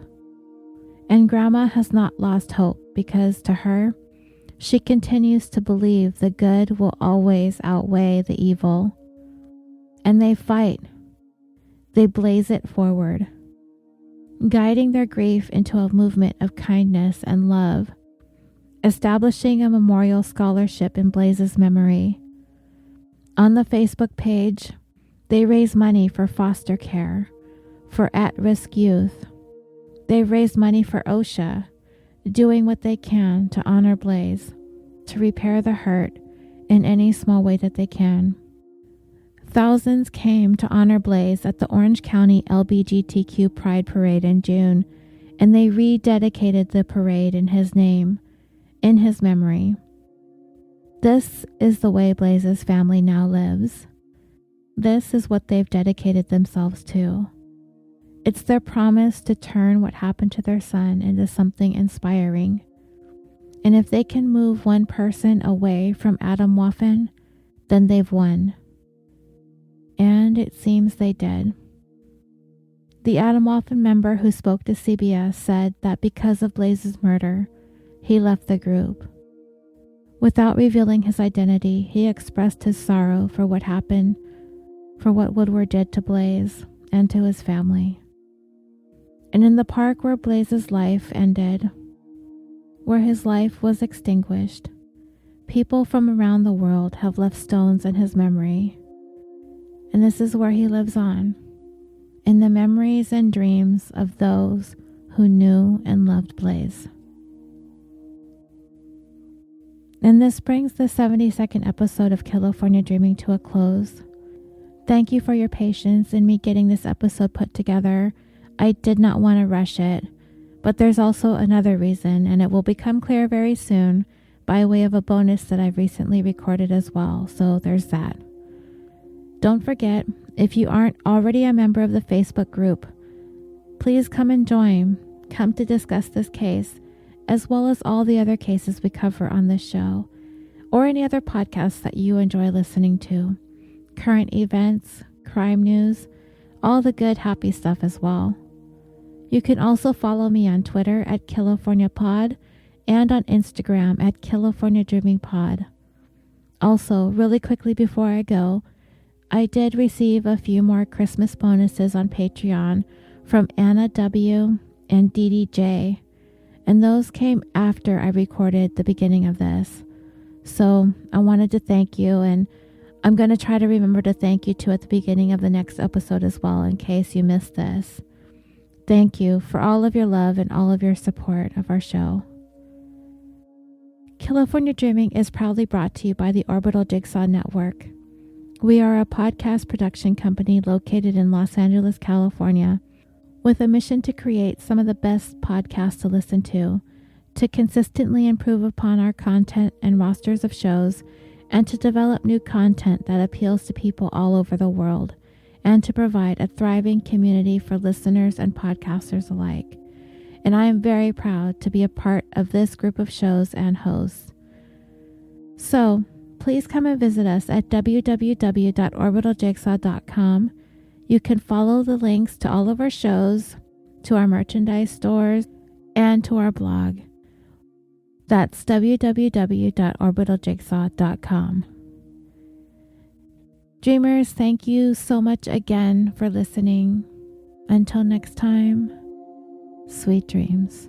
and Grandma has not lost hope because to her, she continues to believe the good will always outweigh the evil. And they fight. They blaze it forward, guiding their grief into a movement of kindness and love, establishing a memorial scholarship in Blaze's memory. On the Facebook page, they raise money for foster care, for at-risk youth. They raise money for OSHA, doing what they can to honor Blaze, to repair the hurt in any small way that they can. Thousands came to honor Blaze at the Orange County LGBTQ Pride Parade in June, and they rededicated the parade in his name, in his memory. This is the way Blaze's family now lives. This is what they've dedicated themselves to. It's their promise to turn what happened to their son into something inspiring. And if they can move one person away from Atomwaffen, then they've won. And it seems they did. The Atomwaffen member who spoke to CBS said that because of Blaze's murder, he left the group. Without revealing his identity, he expressed his sorrow for what happened, for what Woodward did to Blaze and to his family. And in the park where Blaze's life ended, where his life was extinguished, people from around the world have left stones in his memory. And this is where he lives on, in the memories and dreams of those who knew and loved Blaze. And this brings the 72nd episode of California Dreaming to a close. Thank you for your patience in me getting this episode put together. I did not want to rush it, but there's also another reason, and it will become clear very soon by way of a bonus that I've recently recorded as well, so there's that. Don't forget, if you aren't already a member of the Facebook group, please come and join. Come to discuss this case, as well as all the other cases we cover on this show, or any other podcasts that you enjoy listening to. Current events, crime news, all the good, happy stuff as well. You can also follow me on Twitter at CaliforniaPod and on Instagram at CaliforniaDreamingPod. Also, really quickly before I go, I did receive a few more Christmas bonuses on Patreon from Anna W. and Dee Dee J, and those came after I recorded the beginning of this. So I wanted to thank you, and I'm going to try to remember to thank you too at the beginning of the next episode as well in case you missed this. Thank you for all of your love and all of your support of our show. California Dreaming is proudly brought to you by the Orbital Jigsaw Network. We are a podcast production company located in Los Angeles, California, with a mission to create some of the best podcasts to listen to consistently improve upon our content and rosters of shows, and to develop new content that appeals to people all over the world, and to provide a thriving community for listeners and podcasters alike. And I am very proud to be a part of this group of shows and hosts. So, please come and visit us at www.orbitaljigsaw.com. You can follow the links to all of our shows, to our merchandise stores, and to our blog. That's www.orbitaljigsaw.com. Dreamers, thank you so much again for listening. Until next time, sweet dreams.